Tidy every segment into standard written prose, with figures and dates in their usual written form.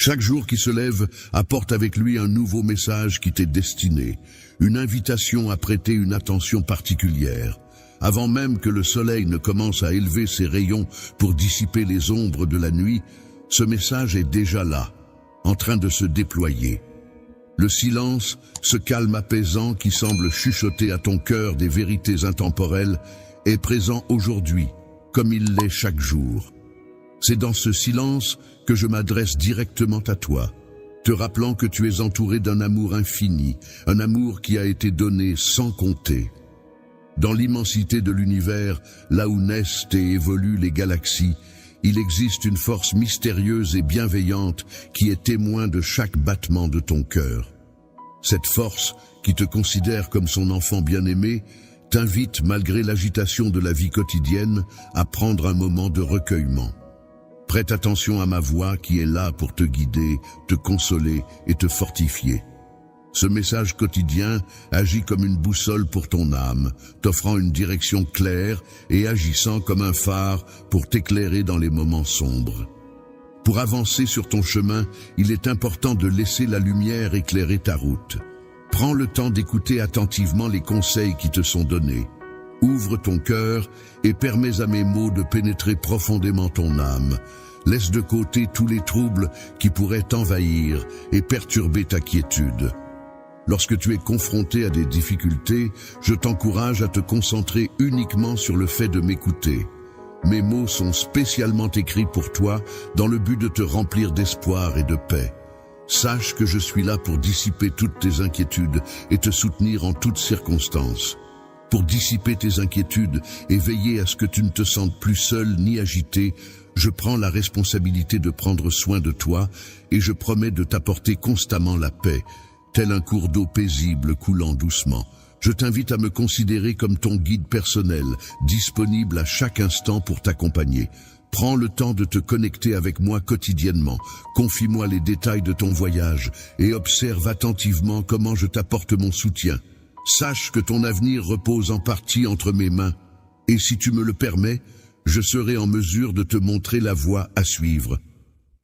Chaque jour qui se lève apporte avec lui un nouveau message qui t'est destiné, une invitation à prêter une attention particulière. Avant même que le soleil ne commence à élever ses rayons pour dissiper les ombres de la nuit, ce message est déjà là, en train de se déployer. Le silence, ce calme apaisant qui semble chuchoter à ton cœur des vérités intemporelles, est présent aujourd'hui, comme il l'est chaque jour. C'est dans ce silence que je m'adresse directement à toi, te rappelant que tu es entouré d'un amour infini, un amour qui a été donné sans compter. Dans l'immensité de l'univers, là où naissent et évoluent les galaxies, il existe une force mystérieuse et bienveillante qui est témoin de chaque battement de ton cœur. Cette force, qui te considère comme son enfant bien-aimé, t'invite, malgré l'agitation de la vie quotidienne, à prendre un moment de recueillement. Prête attention à ma voix qui est là pour te guider, te consoler et te fortifier. Ce message quotidien agit comme une boussole pour ton âme, t'offrant une direction claire et agissant comme un phare pour t'éclairer dans les moments sombres. Pour avancer sur ton chemin, il est important de laisser la lumière éclairer ta route. Prends le temps d'écouter attentivement les conseils qui te sont donnés. Ouvre ton cœur et permets à mes mots de pénétrer profondément ton âme. Laisse de côté tous les troubles qui pourraient t'envahir et perturber ta quiétude. Lorsque tu es confronté à des difficultés, je t'encourage à te concentrer uniquement sur le fait de m'écouter. Mes mots sont spécialement écrits pour toi dans le but de te remplir d'espoir et de paix. Sache que je suis là pour dissiper toutes tes inquiétudes et te soutenir en toutes circonstances. Pour dissiper tes inquiétudes et veiller à ce que tu ne te sentes plus seul ni agité, je prends la responsabilité de prendre soin de toi et je promets de t'apporter constamment la paix, tel un cours d'eau paisible coulant doucement. Je t'invite à me considérer comme ton guide personnel, disponible à chaque instant pour t'accompagner. Prends le temps de te connecter avec moi quotidiennement. Confie-moi les détails de ton voyage et observe attentivement comment je t'apporte mon soutien. Sache que ton avenir repose en partie entre mes mains, et si tu me le permets, je serai en mesure de te montrer la voie à suivre.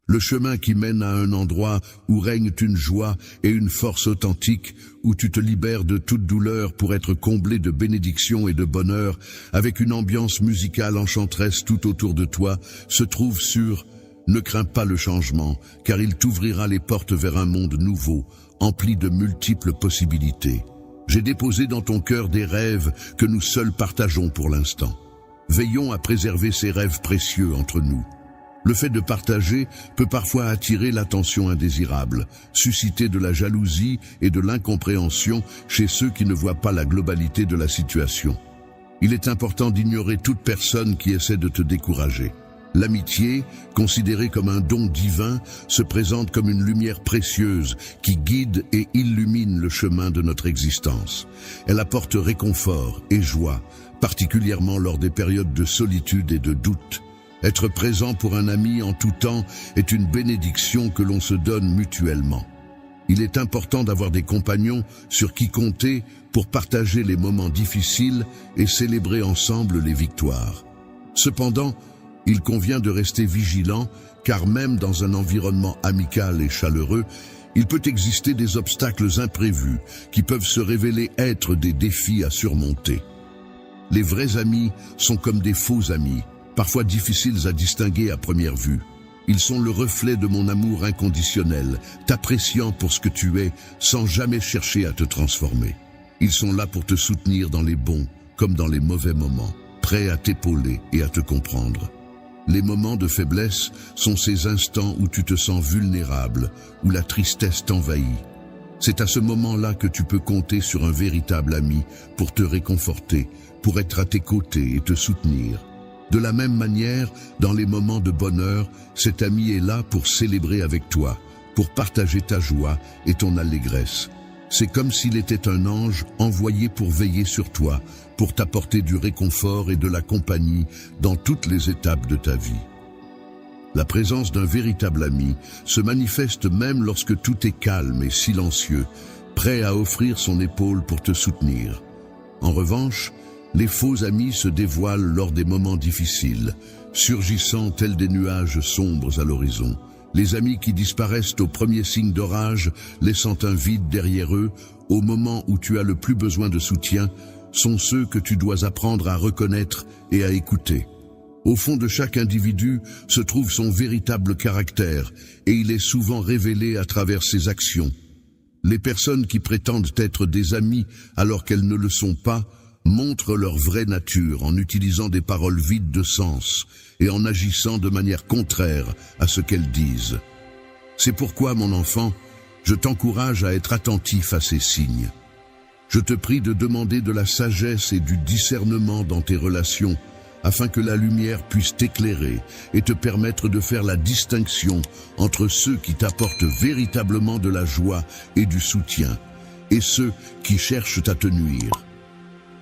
Le chemin qui mène à un endroit où règne une joie et une force authentique, où tu te libères de toute douleur pour être comblé de bénédictions et de bonheur, avec une ambiance musicale enchanteresse tout autour de toi, se trouve sur « Ne crains pas le changement, car il t'ouvrira les portes vers un monde nouveau, empli de multiples possibilités. J'ai déposé dans ton cœur des rêves que nous seuls partageons pour l'instant. Veillons à préserver ces rêves précieux entre nous. Le fait de partager peut parfois attirer l'attention indésirable, susciter de la jalousie et de l'incompréhension chez ceux qui ne voient pas la globalité de la situation. Il est important d'ignorer toute personne qui essaie de te décourager. L'amitié, considérée comme un don divin, se présente comme une lumière précieuse qui guide et illumine le chemin de notre existence. Elle apporte réconfort et joie, particulièrement lors des périodes de solitude et de doute. Être présent pour un ami en tout temps est une bénédiction que l'on se donne mutuellement. Il est important d'avoir des compagnons sur qui compter pour partager les moments difficiles et célébrer ensemble les victoires. Cependant, il convient de rester vigilant, car même dans un environnement amical et chaleureux, il peut exister des obstacles imprévus qui peuvent se révéler être des défis à surmonter. Les vrais amis sont comme des faux amis, parfois difficiles à distinguer à première vue. Ils sont le reflet de mon amour inconditionnel, t'appréciant pour ce que tu es, sans jamais chercher à te transformer. Ils sont là pour te soutenir dans les bons comme dans les mauvais moments, prêts à t'épauler et à te comprendre. Les moments de faiblesse sont ces instants où tu te sens vulnérable, où la tristesse t'envahit. C'est à ce moment-là que tu peux compter sur un véritable ami pour te réconforter, pour être à tes côtés et te soutenir. De la même manière, dans les moments de bonheur, cet ami est là pour célébrer avec toi, pour partager ta joie et ton allégresse. C'est comme s'il était un ange envoyé pour veiller sur toi, pour t'apporter du réconfort et de la compagnie dans toutes les étapes de ta vie. La présence d'un véritable ami se manifeste même lorsque tout est calme et silencieux, prêt à offrir son épaule pour te soutenir. En revanche, les faux amis se dévoilent lors des moments difficiles, surgissant tels des nuages sombres à l'horizon. Les amis qui disparaissent au premier signe d'orage, laissant un vide derrière eux, au moment où tu as le plus besoin de soutien, sont ceux que tu dois apprendre à reconnaître et à écouter. Au fond de chaque individu se trouve son véritable caractère, et il est souvent révélé à travers ses actions. Les personnes qui prétendent être des amis alors qu'elles ne le sont pas, montrent leur vraie nature en utilisant des paroles vides de sens et en agissant de manière contraire à ce qu'elles disent. C'est pourquoi, mon enfant, je t'encourage à être attentif à ces signes. Je te prie de demander de la sagesse et du discernement dans tes relations, afin que la lumière puisse t'éclairer et te permettre de faire la distinction entre ceux qui t'apportent véritablement de la joie et du soutien, et ceux qui cherchent à te nuire.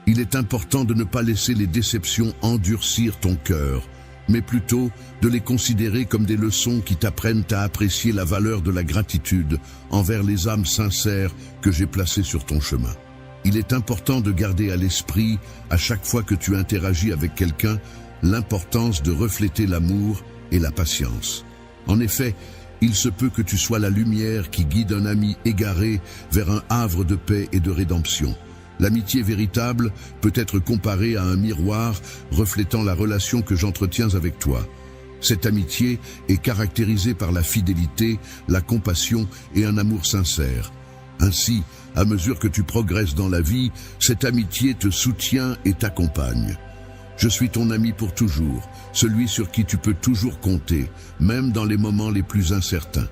Il est important de ne pas laisser les déceptions endurcir ton cœur, mais plutôt de les considérer comme des leçons qui t'apprennent à apprécier la valeur de la gratitude envers les âmes sincères que j'ai placées sur ton chemin. Il est important de garder à l'esprit, à chaque fois que tu interagis avec quelqu'un, l'importance de refléter l'amour et la patience. En effet, il se peut que tu sois la lumière qui guide un ami égaré vers un havre de paix et de rédemption. L'amitié véritable peut être comparée à un miroir reflétant la relation que j'entretiens avec toi. Cette amitié est caractérisée par la fidélité, la compassion et un amour sincère. Ainsi, à mesure que tu progresses dans la vie, cette amitié te soutient et t'accompagne. Je suis ton ami pour toujours, celui sur qui tu peux toujours compter, même dans les moments les plus incertains.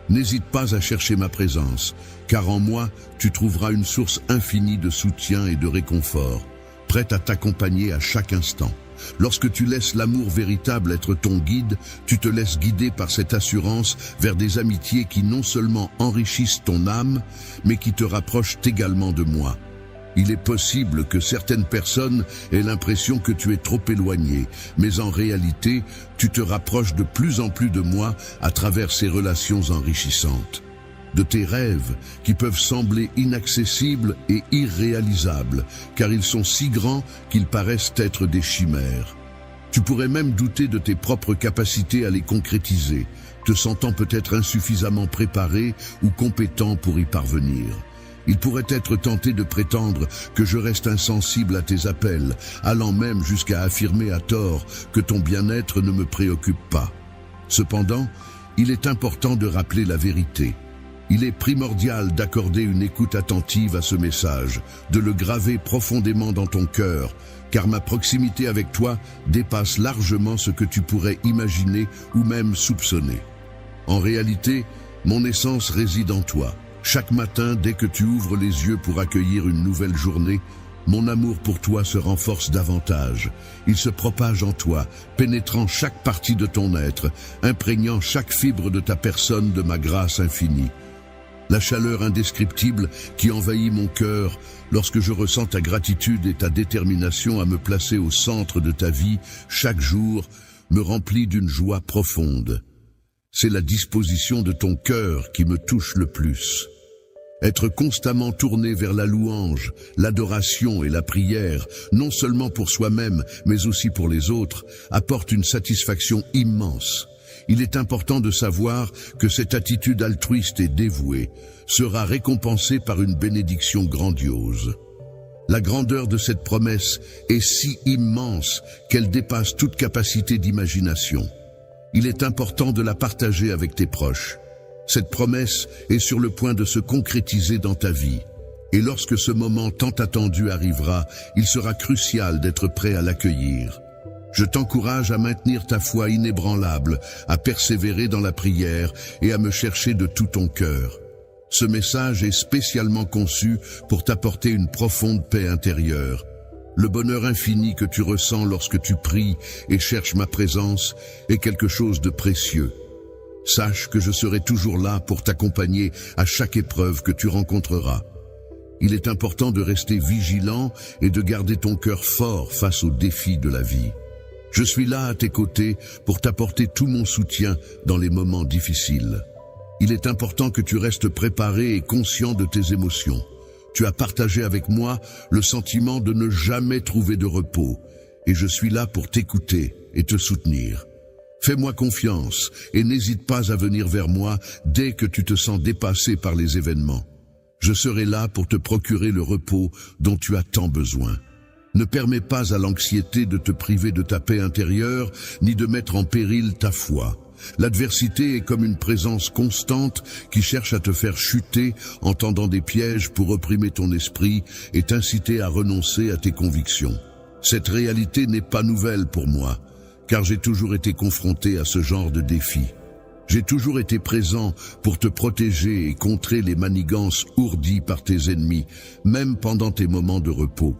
N'hésite pas à chercher ma présence, car en moi, tu trouveras une source infinie de soutien et de réconfort, prête à t'accompagner à chaque instant. Lorsque tu laisses l'amour véritable être ton guide, tu te laisses guider par cette assurance vers des amitiés qui non seulement enrichissent ton âme, mais qui te rapprochent également de moi. Il est possible que certaines personnes aient l'impression que tu es trop éloigné, mais en réalité, tu te rapproches de plus en plus de moi à travers ces relations enrichissantes. De tes rêves, qui peuvent sembler inaccessibles et irréalisables, car ils sont si grands qu'ils paraissent être des chimères. Tu pourrais même douter de tes propres capacités à les concrétiser, te sentant peut-être insuffisamment préparé ou compétent pour y parvenir. Il pourrait être tenté de prétendre que je reste insensible à tes appels, allant même jusqu'à affirmer à tort que ton bien-être ne me préoccupe pas. Cependant, il est important de rappeler la vérité. Il est primordial d'accorder une écoute attentive à ce message, de le graver profondément dans ton cœur, car ma proximité avec toi dépasse largement ce que tu pourrais imaginer ou même soupçonner. En réalité, mon essence réside en toi. Chaque matin, dès que tu ouvres les yeux pour accueillir une nouvelle journée, mon amour pour toi se renforce davantage. Il se propage en toi, pénétrant chaque partie de ton être, imprégnant chaque fibre de ta personne de ma grâce infinie. La chaleur indescriptible qui envahit mon cœur lorsque je ressens ta gratitude et ta détermination à me placer au centre de ta vie chaque jour me remplit d'une joie profonde. C'est la disposition de ton cœur qui me touche le plus. Être constamment tourné vers la louange, l'adoration et la prière, non seulement pour soi-même, mais aussi pour les autres, apporte une satisfaction immense. Il est important de savoir que cette attitude altruiste et dévouée sera récompensée par une bénédiction grandiose. La grandeur de cette promesse est si immense qu'elle dépasse toute capacité d'imagination. Il est important de la partager avec tes proches. Cette promesse est sur le point de se concrétiser dans ta vie. Et lorsque ce moment tant attendu arrivera, il sera crucial d'être prêt à l'accueillir. Je t'encourage à maintenir ta foi inébranlable, à persévérer dans la prière et à me chercher de tout ton cœur. Ce message est spécialement conçu pour t'apporter une profonde paix intérieure. Le bonheur infini que tu ressens lorsque tu pries et cherches ma présence est quelque chose de précieux. Sache que je serai toujours là pour t'accompagner à chaque épreuve que tu rencontreras. Il est important de rester vigilant et de garder ton cœur fort face aux défis de la vie. Je suis là à tes côtés pour t'apporter tout mon soutien dans les moments difficiles. Il est important que tu restes préparé et conscient de tes émotions. Tu as partagé avec moi le sentiment de ne jamais trouver de repos, et je suis là pour t'écouter et te soutenir. Fais-moi confiance et n'hésite pas à venir vers moi dès que tu te sens dépassé par les événements. Je serai là pour te procurer le repos dont tu as tant besoin. Ne permets pas à l'anxiété de te priver de ta paix intérieure, ni de mettre en péril ta foi. L'adversité est comme une présence constante qui cherche à te faire chuter en tendant des pièges pour opprimer ton esprit et t'inciter à renoncer à tes convictions. Cette réalité n'est pas nouvelle pour moi, car j'ai toujours été confronté à ce genre de défi. J'ai toujours été présent pour te protéger et contrer les manigances ourdies par tes ennemis, même pendant tes moments de repos.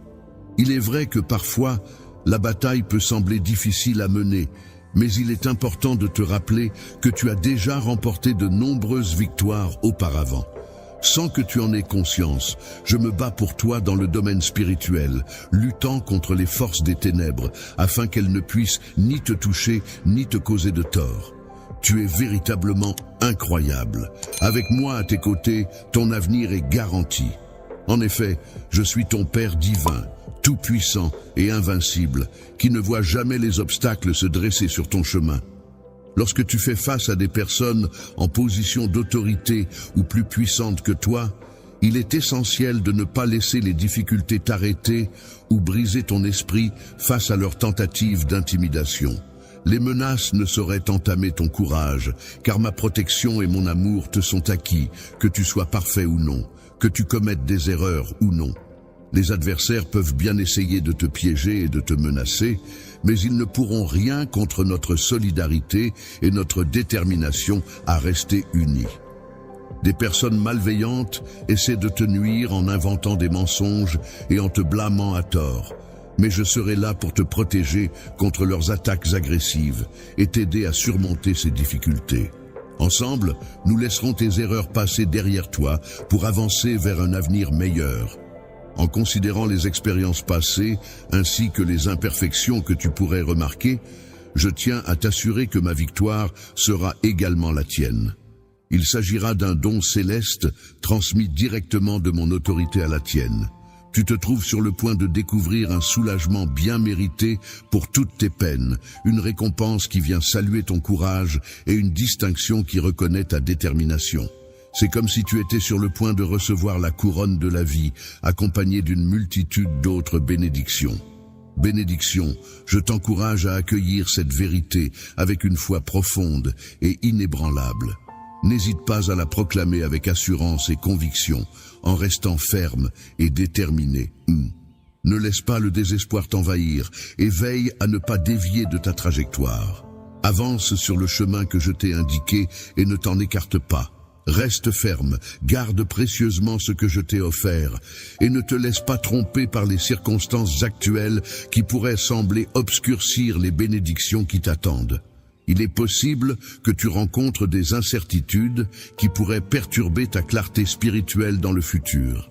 Il est vrai que parfois, la bataille peut sembler difficile à mener, mais il est important de te rappeler que tu as déjà remporté de nombreuses victoires auparavant. Sans que tu en aies conscience, je me bats pour toi dans le domaine spirituel, luttant contre les forces des ténèbres, afin qu'elles ne puissent ni te toucher, ni te causer de tort. Tu es véritablement incroyable. Avec moi à tes côtés, ton avenir est garanti. En effet, je suis ton Père divin, tout-puissant et invincible, qui ne voit jamais les obstacles se dresser sur ton chemin. Lorsque tu fais face à des personnes en position d'autorité ou plus puissantes que toi, il est essentiel de ne pas laisser les difficultés t'arrêter ou briser ton esprit face à leurs tentatives d'intimidation. Les menaces ne sauraient entamer ton courage, car ma protection et mon amour te sont acquis, que tu sois parfait ou non, que tu commettes des erreurs ou non. Les adversaires peuvent bien essayer de te piéger et de te menacer, mais ils ne pourront rien contre notre solidarité et notre détermination à rester unis. Des personnes malveillantes essaient de te nuire en inventant des mensonges et en te blâmant à tort. Mais je serai là pour te protéger contre leurs attaques agressives et t'aider à surmonter ces difficultés. Ensemble, nous laisserons tes erreurs passer derrière toi pour avancer vers un avenir meilleur. En considérant les expériences passées ainsi que les imperfections que tu pourrais remarquer, je tiens à t'assurer que ma victoire sera également la tienne. Il s'agira d'un don céleste transmis directement de mon autorité à la tienne. Tu te trouves sur le point de découvrir un soulagement bien mérité pour toutes tes peines, une récompense qui vient saluer ton courage et une distinction qui reconnaît ta détermination. C'est comme si tu étais sur le point de recevoir la couronne de la vie, accompagnée d'une multitude d'autres bénédictions. Bénédiction, je t'encourage à accueillir cette vérité avec une foi profonde et inébranlable. N'hésite pas à la proclamer avec assurance et conviction, en restant ferme et déterminé. Ne laisse pas le désespoir t'envahir et veille à ne pas dévier de ta trajectoire. Avance sur le chemin que je t'ai indiqué et ne t'en écarte pas. Reste ferme, garde précieusement ce que je t'ai offert et ne te laisse pas tromper par les circonstances actuelles qui pourraient sembler obscurcir les bénédictions qui t'attendent. Il est possible que tu rencontres des incertitudes qui pourraient perturber ta clarté spirituelle dans le futur.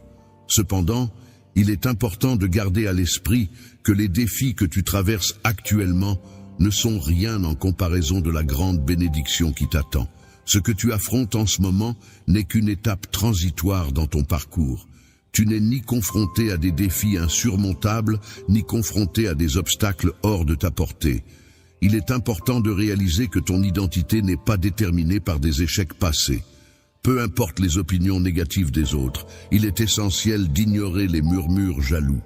Cependant, il est important de garder à l'esprit que les défis que tu traverses actuellement ne sont rien en comparaison de la grande bénédiction qui t'attend. Ce que tu affrontes en ce moment n'est qu'une étape transitoire dans ton parcours. Tu n'es ni confronté à des défis insurmontables, ni confronté à des obstacles hors de ta portée. Il est important de réaliser que ton identité n'est pas déterminée par des échecs passés. Peu importe les opinions négatives des autres, il est essentiel d'ignorer les murmures jaloux.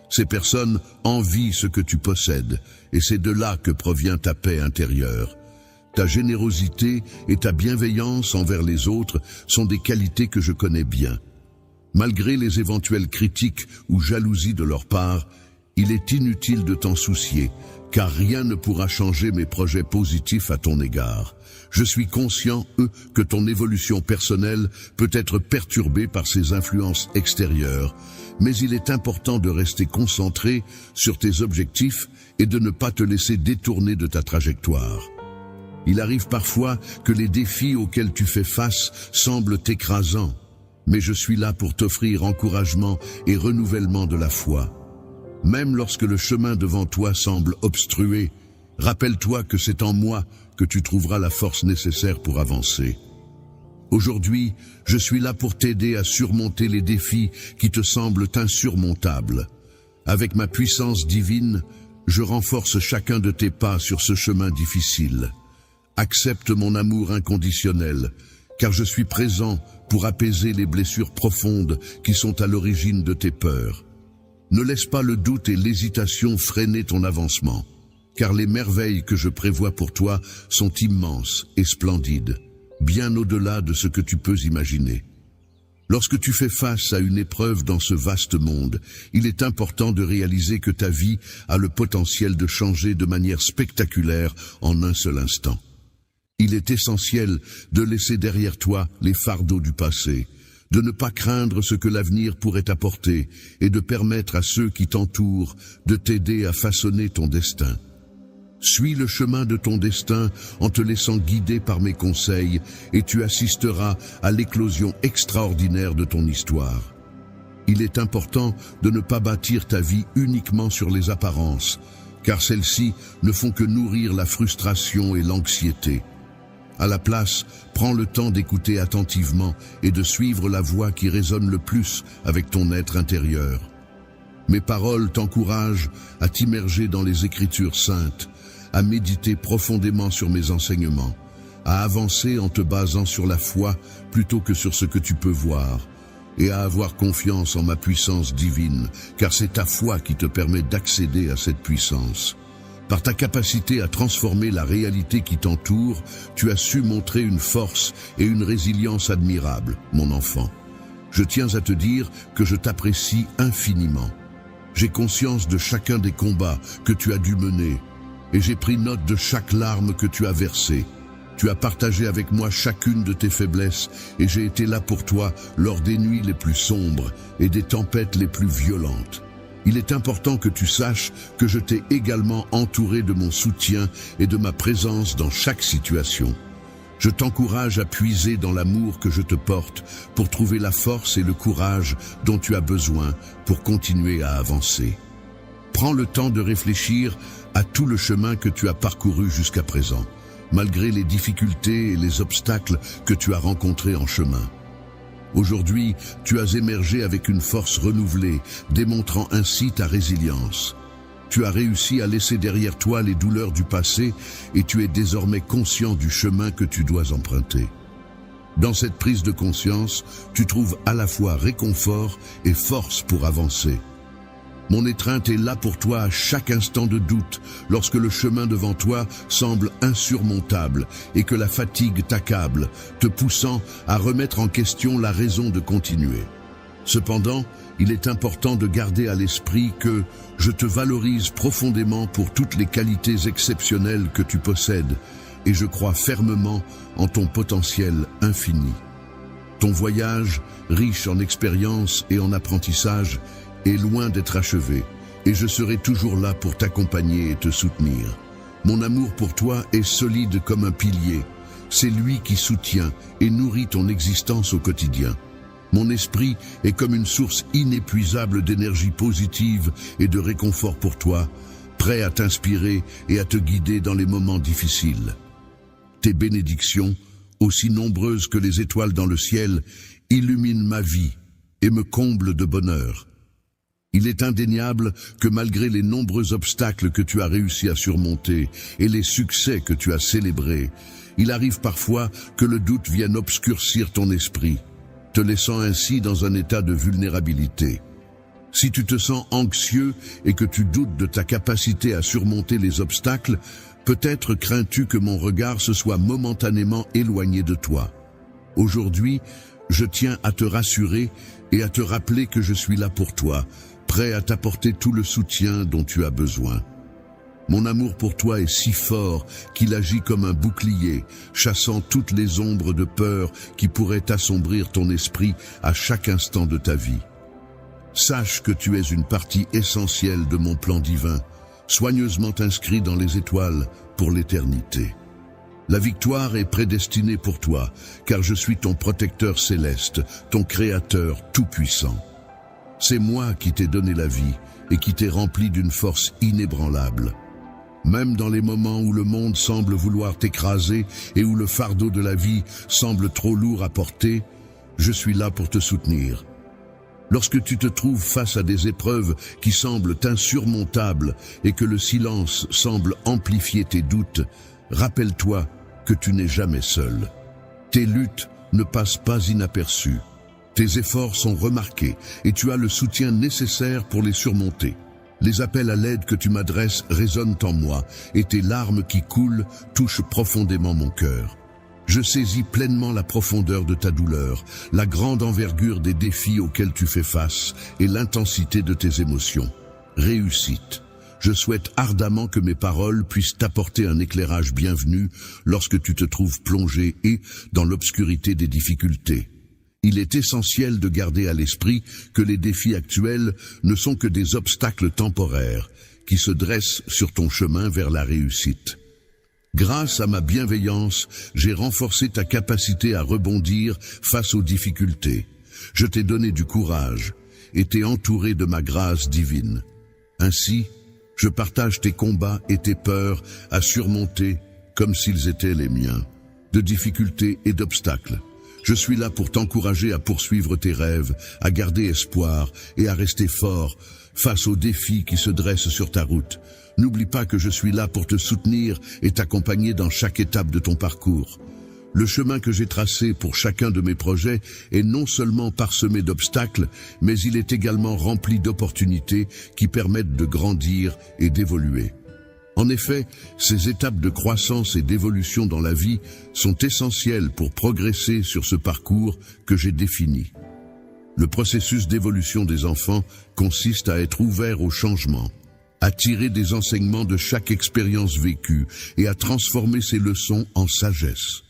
Ces personnes envient ce que tu possèdes, et c'est de là que provient ta paix intérieure. Ta générosité et ta bienveillance envers les autres sont des qualités que je connais bien. Malgré les éventuelles critiques ou jalousies de leur part, il est inutile de t'en soucier, car rien ne pourra changer mes projets positifs à ton égard. Je suis conscient, que ton évolution personnelle peut être perturbée par ces influences extérieures, mais il est important de rester concentré sur tes objectifs et de ne pas te laisser détourner de ta trajectoire. Il arrive parfois que les défis auxquels tu fais face semblent écrasants, mais je suis là pour t'offrir encouragement et renouvellement de la foi. Même lorsque le chemin devant toi semble obstrué, rappelle-toi que c'est en moi que tu trouveras la force nécessaire pour avancer. Aujourd'hui, je suis là pour t'aider à surmonter les défis qui te semblent insurmontables. Avec ma puissance divine, je renforce chacun de tes pas sur ce chemin difficile. Accepte mon amour inconditionnel, car je suis présent pour apaiser les blessures profondes qui sont à l'origine de tes peurs. Ne laisse pas le doute et l'hésitation freiner ton avancement, car les merveilles que je prévois pour toi sont immenses et splendides, bien au-delà de ce que tu peux imaginer. Lorsque tu fais face à une épreuve dans ce vaste monde, il est important de réaliser que ta vie a le potentiel de changer de manière spectaculaire en un seul instant. Il est essentiel de laisser derrière toi les fardeaux du passé, de ne pas craindre ce que l'avenir pourrait apporter et de permettre à ceux qui t'entourent de t'aider à façonner ton destin. Suis le chemin de ton destin en te laissant guider par mes conseils et tu assisteras à l'éclosion extraordinaire de ton histoire. Il est important de ne pas bâtir ta vie uniquement sur les apparences, car celles-ci ne font que nourrir la frustration et l'anxiété. À la place, prends le temps d'écouter attentivement et de suivre la voix qui résonne le plus avec ton être intérieur. Mes paroles t'encouragent à t'immerger dans les Écritures saintes, à méditer profondément sur mes enseignements, à avancer en te basant sur la foi plutôt que sur ce que tu peux voir, et à avoir confiance en ma puissance divine, car c'est ta foi qui te permet d'accéder à cette puissance. Par ta capacité à transformer la réalité qui t'entoure, tu as su montrer une force et une résilience admirables, mon enfant. Je tiens à te dire que je t'apprécie infiniment. J'ai conscience de chacun des combats que tu as dû mener, et j'ai pris note de chaque larme que tu as versée. Tu as partagé avec moi chacune de tes faiblesses, et j'ai été là pour toi lors des nuits les plus sombres et des tempêtes les plus violentes. Il est important que tu saches que je t'ai également entouré de mon soutien et de ma présence dans chaque situation. Je t'encourage à puiser dans l'amour que je te porte pour trouver la force et le courage dont tu as besoin pour continuer à avancer. Prends le temps de réfléchir à tout le chemin que tu as parcouru jusqu'à présent, malgré les difficultés et les obstacles que tu as rencontrés en chemin. Aujourd'hui, tu as émergé avec une force renouvelée, démontrant ainsi ta résilience. Tu as réussi à laisser derrière toi les douleurs du passé et tu es désormais conscient du chemin que tu dois emprunter. Dans cette prise de conscience, tu trouves à la fois réconfort et force pour avancer. Mon étreinte est là pour toi à chaque instant de doute, lorsque le chemin devant toi semble insurmontable et que la fatigue t'accable, te poussant à remettre en question la raison de continuer. Cependant, il est important de garder à l'esprit que je te valorise profondément pour toutes les qualités exceptionnelles que tu possèdes et je crois fermement en ton potentiel infini. Ton voyage, riche en expériences et en apprentissage, est loin d'être achevé, et je serai toujours là pour t'accompagner et te soutenir. Mon amour pour toi est solide comme un pilier. C'est lui qui soutient et nourrit ton existence au quotidien. Mon esprit est comme une source inépuisable d'énergie positive et de réconfort pour toi, prêt à t'inspirer et à te guider dans les moments difficiles. Tes bénédictions, aussi nombreuses que les étoiles dans le ciel, illuminent ma vie et me comblent de bonheur. Il est indéniable que malgré les nombreux obstacles que tu as réussi à surmonter et les succès que tu as célébrés, il arrive parfois que le doute vienne obscurcir ton esprit, te laissant ainsi dans un état de vulnérabilité. Si tu te sens anxieux et que tu doutes de ta capacité à surmonter les obstacles, peut-être crains-tu que mon regard se soit momentanément éloigné de toi. Aujourd'hui, je tiens à te rassurer et à te rappeler que je suis là pour toi, prêt à t'apporter tout le soutien dont tu as besoin. Mon amour pour toi est si fort qu'il agit comme un bouclier, chassant toutes les ombres de peur qui pourraient assombrir ton esprit à chaque instant de ta vie. Sache que tu es une partie essentielle de mon plan divin, soigneusement inscrit dans les étoiles pour l'éternité. La victoire est prédestinée pour toi, car je suis ton protecteur céleste, ton créateur tout-puissant. C'est moi qui t'ai donné la vie et qui t'ai rempli d'une force inébranlable. Même dans les moments où le monde semble vouloir t'écraser et où le fardeau de la vie semble trop lourd à porter, je suis là pour te soutenir. Lorsque tu te trouves face à des épreuves qui semblent insurmontables et que le silence semble amplifier tes doutes, rappelle-toi que tu n'es jamais seul. Tes luttes ne passent pas inaperçues. Tes efforts sont remarqués et tu as le soutien nécessaire pour les surmonter. Les appels à l'aide que tu m'adresses résonnent en moi et tes larmes qui coulent touchent profondément mon cœur. Je saisis pleinement la profondeur de ta douleur, la grande envergure des défis auxquels tu fais face et l'intensité de tes émotions. Réussite. Je souhaite ardemment que mes paroles puissent t'apporter un éclairage bienvenu lorsque tu te trouves plongé dans l'obscurité des difficultés. Il est essentiel de garder à l'esprit que les défis actuels ne sont que des obstacles temporaires qui se dressent sur ton chemin vers la réussite. Grâce à ma bienveillance, j'ai renforcé ta capacité à rebondir face aux difficultés. Je t'ai donné du courage et t'ai entouré de ma grâce divine. Ainsi, je partage tes combats et tes peurs à surmonter comme s'ils étaient les miens, de difficultés et d'obstacles. Je suis là pour t'encourager à poursuivre tes rêves, à garder espoir et à rester fort face aux défis qui se dressent sur ta route. N'oublie pas que je suis là pour te soutenir et t'accompagner dans chaque étape de ton parcours. Le chemin que j'ai tracé pour chacun de mes projets est non seulement parsemé d'obstacles, mais il est également rempli d'opportunités qui permettent de grandir et d'évoluer. En effet, ces étapes de croissance et d'évolution dans la vie sont essentielles pour progresser sur ce parcours que j'ai défini. Le processus d'évolution des enfants consiste à être ouvert au changement, à tirer des enseignements de chaque expérience vécue et à transformer ces leçons en sagesse.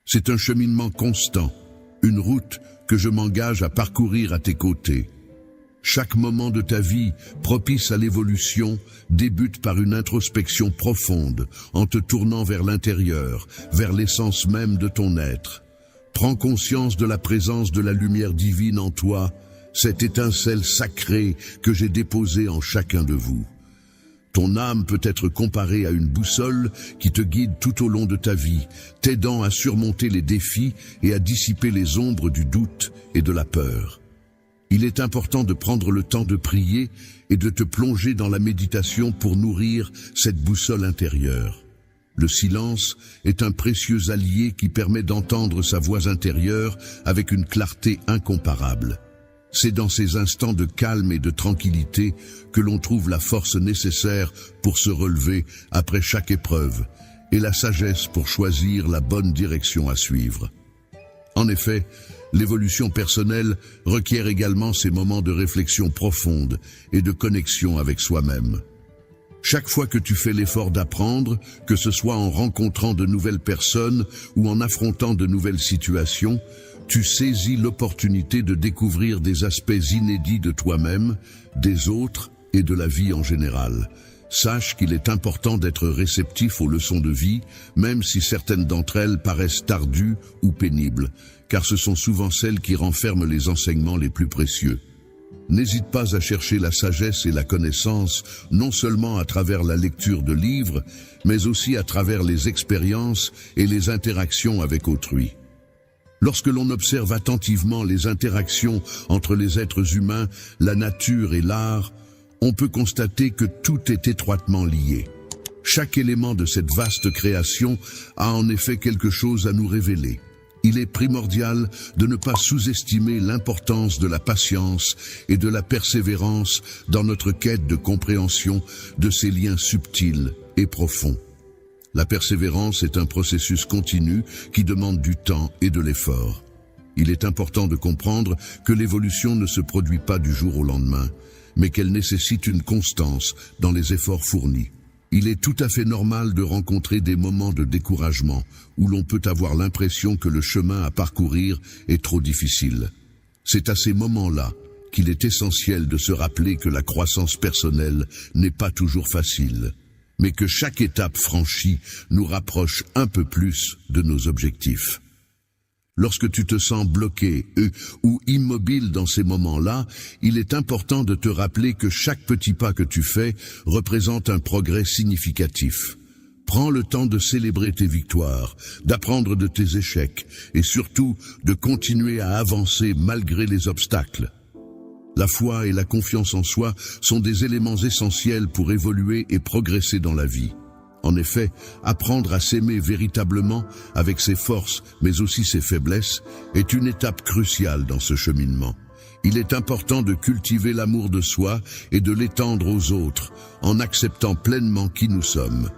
C'est un cheminement constant, une route que je m'engage à parcourir à tes côtés. Chaque moment de ta vie, propice à l'évolution, débute par une introspection profonde, en te tournant vers l'intérieur, vers l'essence même de ton être. Prends conscience de la présence de la lumière divine en toi, cette étincelle sacrée que j'ai déposée en chacun de vous. Ton âme peut être comparée à une boussole qui te guide tout au long de ta vie, t'aidant à surmonter les défis et à dissiper les ombres du doute et de la peur. Il est important de prendre le temps de prier et de te plonger dans la méditation pour nourrir cette boussole intérieure. Le silence est un précieux allié qui permet d'entendre sa voix intérieure avec une clarté incomparable. C'est dans ces instants de calme et de tranquillité que l'on trouve la force nécessaire pour se relever après chaque épreuve et la sagesse pour choisir la bonne direction à suivre. En effet, l'évolution personnelle requiert également ces moments de réflexion profonde et de connexion avec soi-même. Chaque fois que tu fais l'effort d'apprendre, que ce soit en rencontrant de nouvelles personnes ou en affrontant de nouvelles situations, tu saisis l'opportunité de découvrir des aspects inédits de toi-même, des autres et de la vie en général. Sache qu'il est important d'être réceptif aux leçons de vie, même si certaines d'entre elles paraissent ardues ou pénibles, car ce sont souvent celles qui renferment les enseignements les plus précieux. N'hésite pas à chercher la sagesse et la connaissance, non seulement à travers la lecture de livres, mais aussi à travers les expériences et les interactions avec autrui. Lorsque l'on observe attentivement les interactions entre les êtres humains, la nature et l'art, on peut constater que tout est étroitement lié. Chaque élément de cette vaste création a en effet quelque chose à nous révéler. Il est primordial de ne pas sous-estimer l'importance de la patience et de la persévérance dans notre quête de compréhension de ces liens subtils et profonds. La persévérance est un processus continu qui demande du temps et de l'effort. Il est important de comprendre que l'évolution ne se produit pas du jour au lendemain, mais qu'elle nécessite une constance dans les efforts fournis. Il est tout à fait normal de rencontrer des moments de découragement où l'on peut avoir l'impression que le chemin à parcourir est trop difficile. C'est à ces moments-là qu'il est essentiel de se rappeler que la croissance personnelle n'est pas toujours facile, mais que chaque étape franchie nous rapproche un peu plus de nos objectifs. Lorsque tu te sens bloqué ou immobile dans ces moments-là, il est important de te rappeler que chaque petit pas que tu fais représente un progrès significatif. Prends le temps de célébrer tes victoires, d'apprendre de tes échecs et surtout de continuer à avancer malgré les obstacles. La foi et la confiance en soi sont des éléments essentiels pour évoluer et progresser dans la vie. En effet, apprendre à s'aimer véritablement, avec ses forces mais aussi ses faiblesses, est une étape cruciale dans ce cheminement. Il est important de cultiver l'amour de soi et de l'étendre aux autres, en acceptant pleinement qui nous sommes.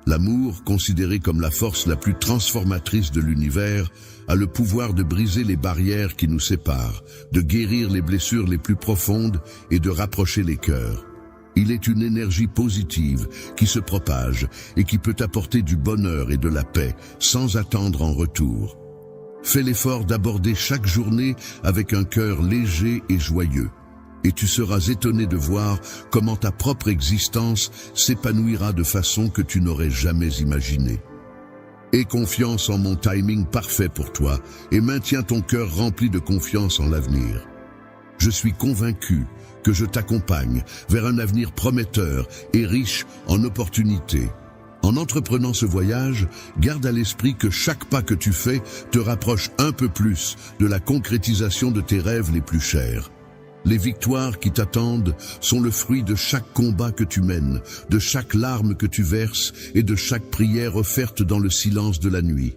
L'amour, considéré comme la force la plus transformatrice de l'univers, a le pouvoir de briser les barrières qui nous séparent, de guérir les blessures les plus profondes et de rapprocher les cœurs. Il est une énergie positive qui se propage et qui peut apporter du bonheur et de la paix sans attendre en retour. Fais l'effort d'aborder chaque journée avec un cœur léger et joyeux. Et tu seras étonné de voir comment ta propre existence s'épanouira de façon que tu n'aurais jamais imaginée. Aie confiance en mon timing parfait pour toi et maintiens ton cœur rempli de confiance en l'avenir. Je suis convaincu que je t'accompagne vers un avenir prometteur et riche en opportunités. En entreprenant ce voyage, garde à l'esprit que chaque pas que tu fais te rapproche un peu plus de la concrétisation de tes rêves les plus chers. Les victoires qui t'attendent sont le fruit de chaque combat que tu mènes, de chaque larme que tu verses et de chaque prière offerte dans le silence de la nuit.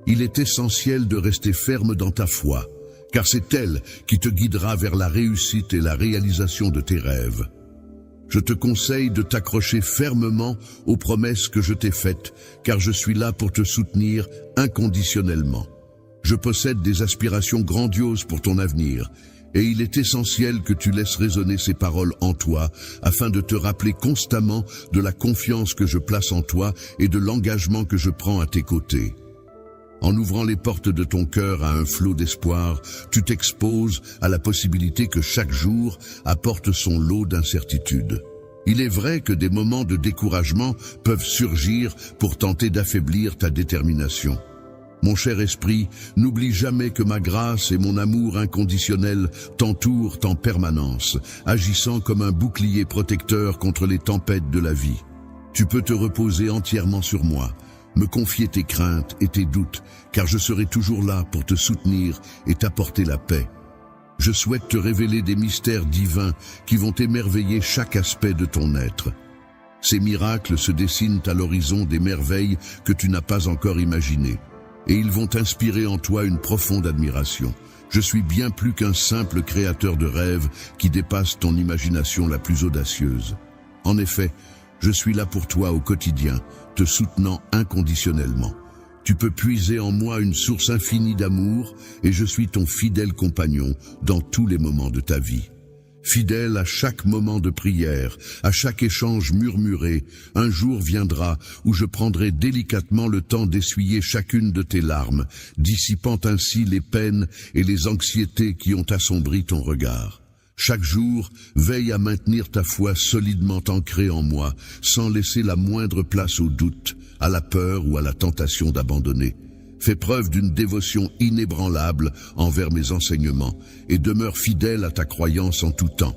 Il est essentiel de rester ferme dans ta foi, car c'est elle qui te guidera vers la réussite et la réalisation de tes rêves. Je te conseille de t'accrocher fermement aux promesses que je t'ai faites, car je suis là pour te soutenir inconditionnellement. Je possède des aspirations grandioses pour ton avenir, et il est essentiel que tu laisses résonner ces paroles en toi, afin de te rappeler constamment de la confiance que je place en toi et de l'engagement que je prends à tes côtés. En ouvrant les portes de ton cœur à un flot d'espoir, tu t'exposes à la possibilité que chaque jour apporte son lot d'incertitudes. Il est vrai que des moments de découragement peuvent surgir pour tenter d'affaiblir ta détermination. Mon cher esprit, n'oublie jamais que ma grâce et mon amour inconditionnel t'entourent en permanence, agissant comme un bouclier protecteur contre les tempêtes de la vie. Tu peux te reposer entièrement sur moi, me confier tes craintes et tes doutes, car je serai toujours là pour te soutenir et t'apporter la paix. Je souhaite te révéler des mystères divins qui vont émerveiller chaque aspect de ton être. Ces miracles se dessinent à l'horizon des merveilles que tu n'as pas encore imaginées, et ils vont inspirer en toi une profonde admiration. Je suis bien plus qu'un simple créateur de rêves qui dépasse ton imagination la plus audacieuse. En effet, je suis là pour toi au quotidien, te soutenant inconditionnellement. Tu peux puiser en moi une source infinie d'amour et je suis ton fidèle compagnon dans tous les moments de ta vie. Fidèle à chaque moment de prière, à chaque échange murmuré, un jour viendra où je prendrai délicatement le temps d'essuyer chacune de tes larmes, dissipant ainsi les peines et les anxiétés qui ont assombri ton regard. Chaque jour, veille à maintenir ta foi solidement ancrée en moi, sans laisser la moindre place au doute, à la peur ou à la tentation d'abandonner. Fais preuve d'une dévotion inébranlable envers mes enseignements et demeure fidèle à ta croyance en tout temps.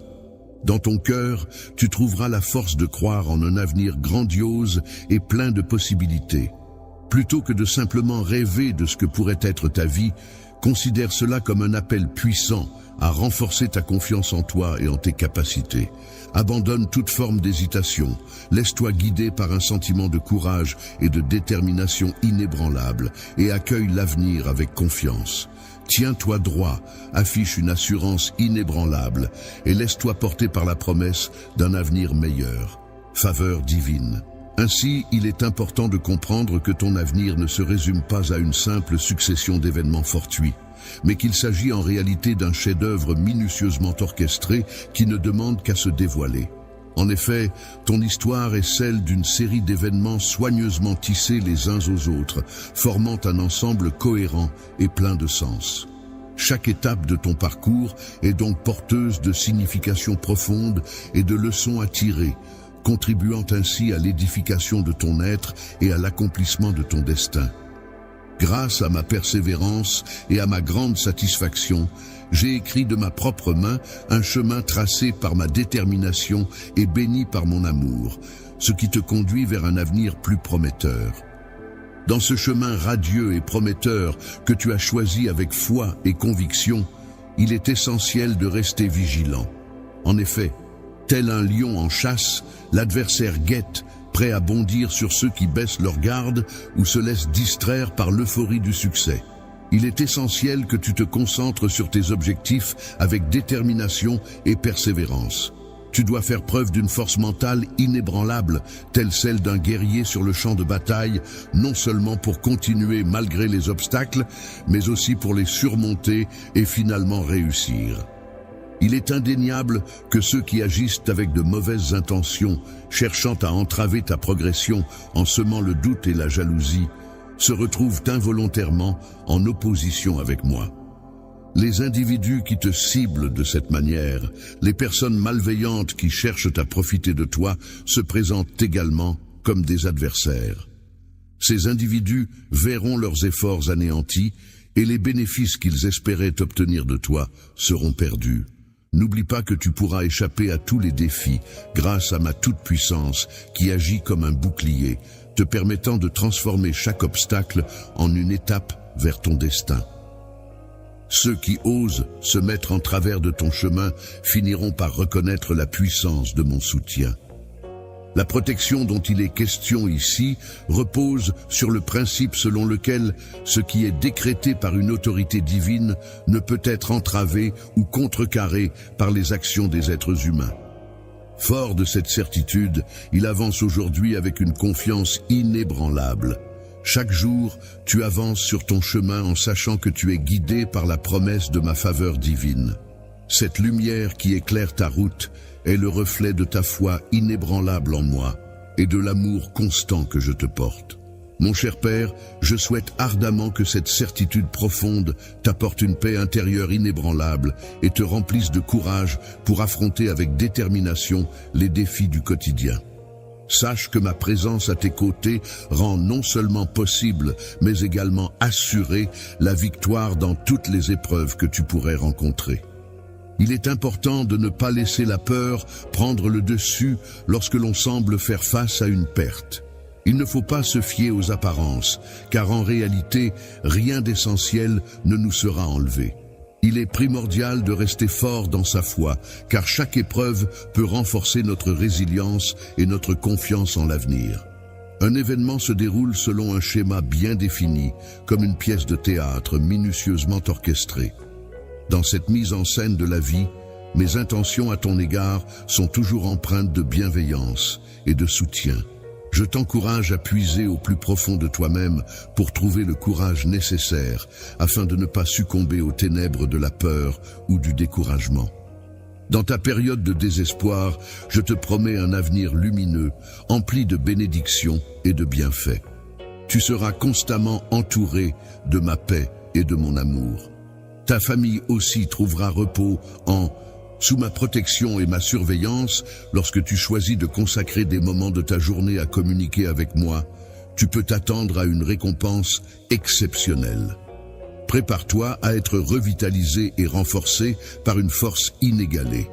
Dans ton cœur, tu trouveras la force de croire en un avenir grandiose et plein de possibilités. Plutôt que de simplement rêver de ce que pourrait être ta vie, considère cela comme un appel puissant à renforcer ta confiance en toi et en tes capacités. Abandonne toute forme d'hésitation, laisse-toi guider par un sentiment de courage et de détermination inébranlable et accueille l'avenir avec confiance. Tiens-toi droit, affiche une assurance inébranlable et laisse-toi porter par la promesse d'un avenir meilleur. Faveur divine. Ainsi, il est important de comprendre que ton avenir ne se résume pas à une simple succession d'événements fortuits, mais qu'il s'agit en réalité d'un chef-d'œuvre minutieusement orchestré qui ne demande qu'à se dévoiler. En effet, ton histoire est celle d'une série d'événements soigneusement tissés les uns aux autres, formant un ensemble cohérent et plein de sens. Chaque étape de ton parcours est donc porteuse de significations profondes et de leçons à tirer, contribuant ainsi à l'édification de ton être et à l'accomplissement de ton destin. Grâce à ma persévérance et à ma grande satisfaction, j'ai écrit de ma propre main un chemin tracé par ma détermination et béni par mon amour, ce qui te conduit vers un avenir plus prometteur. Dans ce chemin radieux et prometteur que tu as choisi avec foi et conviction, il est essentiel de rester vigilant. En effet, tel un lion en chasse, l'adversaire guette, prêt à bondir sur ceux qui baissent leur garde ou se laissent distraire par l'euphorie du succès. Il est essentiel que tu te concentres sur tes objectifs avec détermination et persévérance. Tu dois faire preuve d'une force mentale inébranlable, telle celle d'un guerrier sur le champ de bataille, non seulement pour continuer malgré les obstacles, mais aussi pour les surmonter et finalement réussir. Il est indéniable que ceux qui agissent avec de mauvaises intentions, cherchant à entraver ta progression en semant le doute et la jalousie, se retrouvent involontairement en opposition avec moi. Les individus qui te ciblent de cette manière, les personnes malveillantes qui cherchent à profiter de toi, se présentent également comme des adversaires. Ces individus verront leurs efforts anéantis et les bénéfices qu'ils espéraient obtenir de toi seront perdus. N'oublie pas que tu pourras échapper à tous les défis grâce à ma toute-puissance qui agit comme un bouclier, te permettant de transformer chaque obstacle en une étape vers ton destin. Ceux qui osent se mettre en travers de ton chemin finiront par reconnaître la puissance de mon soutien. La protection dont il est question ici repose sur le principe selon lequel ce qui est décrété par une autorité divine ne peut être entravé ou contrecarré par les actions des êtres humains. Fort de cette certitude, il avance aujourd'hui avec une confiance inébranlable. Chaque jour, tu avances sur ton chemin en sachant que tu es guidé par la promesse de ma faveur divine. Cette lumière qui éclaire ta route est le reflet de ta foi inébranlable en moi et de l'amour constant que je te porte. Mon cher Père, je souhaite ardemment que cette certitude profonde t'apporte une paix intérieure inébranlable et te remplisse de courage pour affronter avec détermination les défis du quotidien. Sache que ma présence à tes côtés rend non seulement possible, mais également assurée la victoire dans toutes les épreuves que tu pourrais rencontrer. Il est important de ne pas laisser la peur prendre le dessus lorsque l'on semble faire face à une perte. Il ne faut pas se fier aux apparences, car en réalité, rien d'essentiel ne nous sera enlevé. Il est primordial de rester fort dans sa foi, car chaque épreuve peut renforcer notre résilience et notre confiance en l'avenir. Un événement se déroule selon un schéma bien défini, comme une pièce de théâtre minutieusement orchestrée. Dans cette mise en scène de la vie, mes intentions à ton égard sont toujours empreintes de bienveillance et de soutien. Je t'encourage à puiser au plus profond de toi-même pour trouver le courage nécessaire afin de ne pas succomber aux ténèbres de la peur ou du découragement. Dans ta période de désespoir, je te promets un avenir lumineux, empli de bénédictions et de bienfaits. Tu seras constamment entouré de ma paix et de mon amour. Ta famille aussi trouvera repos sous ma protection et ma surveillance lorsque tu choisis de consacrer des moments de ta journée à communiquer avec moi. Tu peux t'attendre à une récompense exceptionnelle. Prépare-toi à être revitalisé et renforcé par une force inégalée.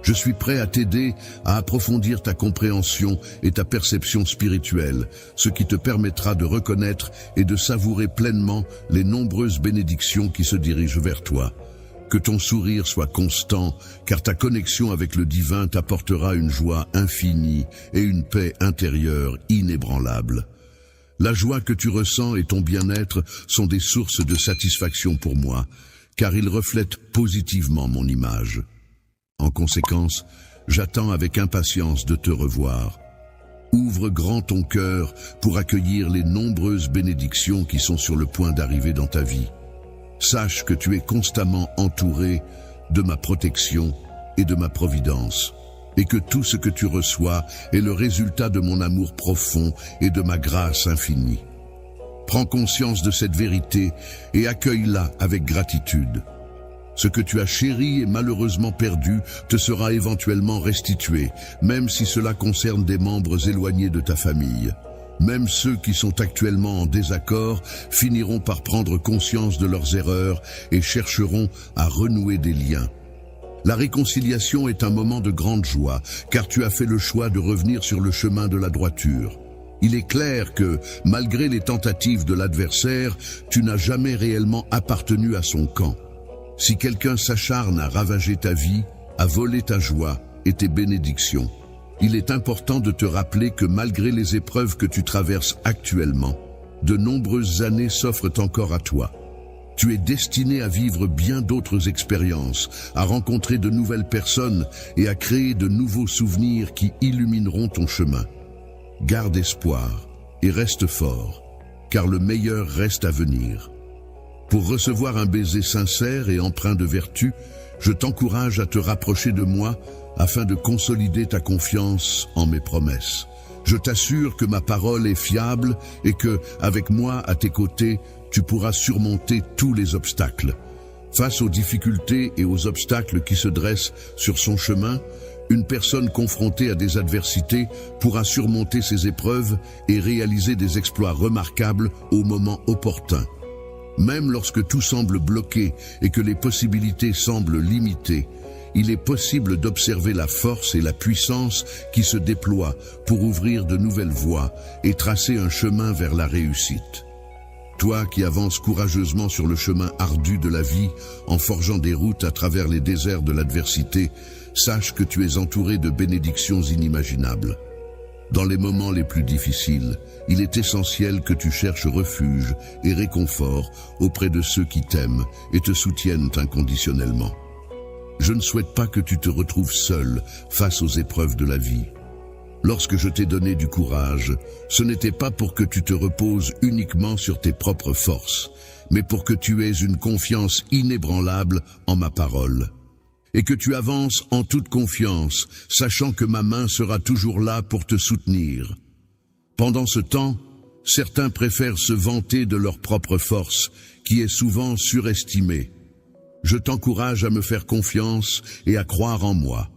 Je suis prêt à t'aider à approfondir ta compréhension et ta perception spirituelle, ce qui te permettra de reconnaître et de savourer pleinement les nombreuses bénédictions qui se dirigent vers toi. Que ton sourire soit constant, car ta connexion avec le divin t'apportera une joie infinie et une paix intérieure inébranlable. La joie que tu ressens et ton bien-être sont des sources de satisfaction pour moi, car ils reflètent positivement mon image. En conséquence, j'attends avec impatience de te revoir. Ouvre grand ton cœur pour accueillir les nombreuses bénédictions qui sont sur le point d'arriver dans ta vie. Sache que tu es constamment entouré de ma protection et de ma providence, et que tout ce que tu reçois est le résultat de mon amour profond et de ma grâce infinie. Prends conscience de cette vérité et accueille-la avec gratitude. Ce que tu as chéri et malheureusement perdu te sera éventuellement restitué, même si cela concerne des membres éloignés de ta famille. Même ceux qui sont actuellement en désaccord finiront par prendre conscience de leurs erreurs et chercheront à renouer des liens. La réconciliation est un moment de grande joie, car tu as fait le choix de revenir sur le chemin de la droiture. Il est clair que, malgré les tentatives de l'adversaire, tu n'as jamais réellement appartenu à son camp. Si quelqu'un s'acharne à ravager ta vie, à voler ta joie et tes bénédictions, Il est important de te rappeler que malgré les épreuves que tu traverses actuellement, de nombreuses années s'offrent encore à toi. Tu es destiné à vivre bien d'autres expériences, à rencontrer de nouvelles personnes et à créer de nouveaux souvenirs qui illumineront ton chemin. Garde espoir et reste fort, car le meilleur reste à venir. Pour recevoir un baiser sincère et empreint de vertu, je t'encourage à te rapprocher de moi afin de consolider ta confiance en mes promesses. Je t'assure que ma parole est fiable et que, avec moi à tes côtés, tu pourras surmonter tous les obstacles. Face aux difficultés et aux obstacles qui se dressent sur son chemin, une personne confrontée à des adversités pourra surmonter ces épreuves et réaliser des exploits remarquables au moment opportun. Même lorsque tout semble bloqué et que les possibilités semblent limitées, il est possible d'observer la force et la puissance qui se déploient pour ouvrir de nouvelles voies et tracer un chemin vers la réussite. Toi qui avances courageusement sur le chemin ardu de la vie, en forgeant des routes à travers les déserts de l'adversité, sache que tu es entouré de bénédictions inimaginables. Dans les moments les plus difficiles, il est essentiel que tu cherches refuge et réconfort auprès de ceux qui t'aiment et te soutiennent inconditionnellement. Je ne souhaite pas que tu te retrouves seul face aux épreuves de la vie. Lorsque je t'ai donné du courage, ce n'était pas pour que tu te reposes uniquement sur tes propres forces, mais pour que tu aies une confiance inébranlable en ma parole. Et que tu avances en toute confiance, sachant que ma main sera toujours là pour te soutenir. Pendant ce temps, certains préfèrent se vanter de leur propre force, qui est souvent surestimée. Je t'encourage à me faire confiance et à croire en moi.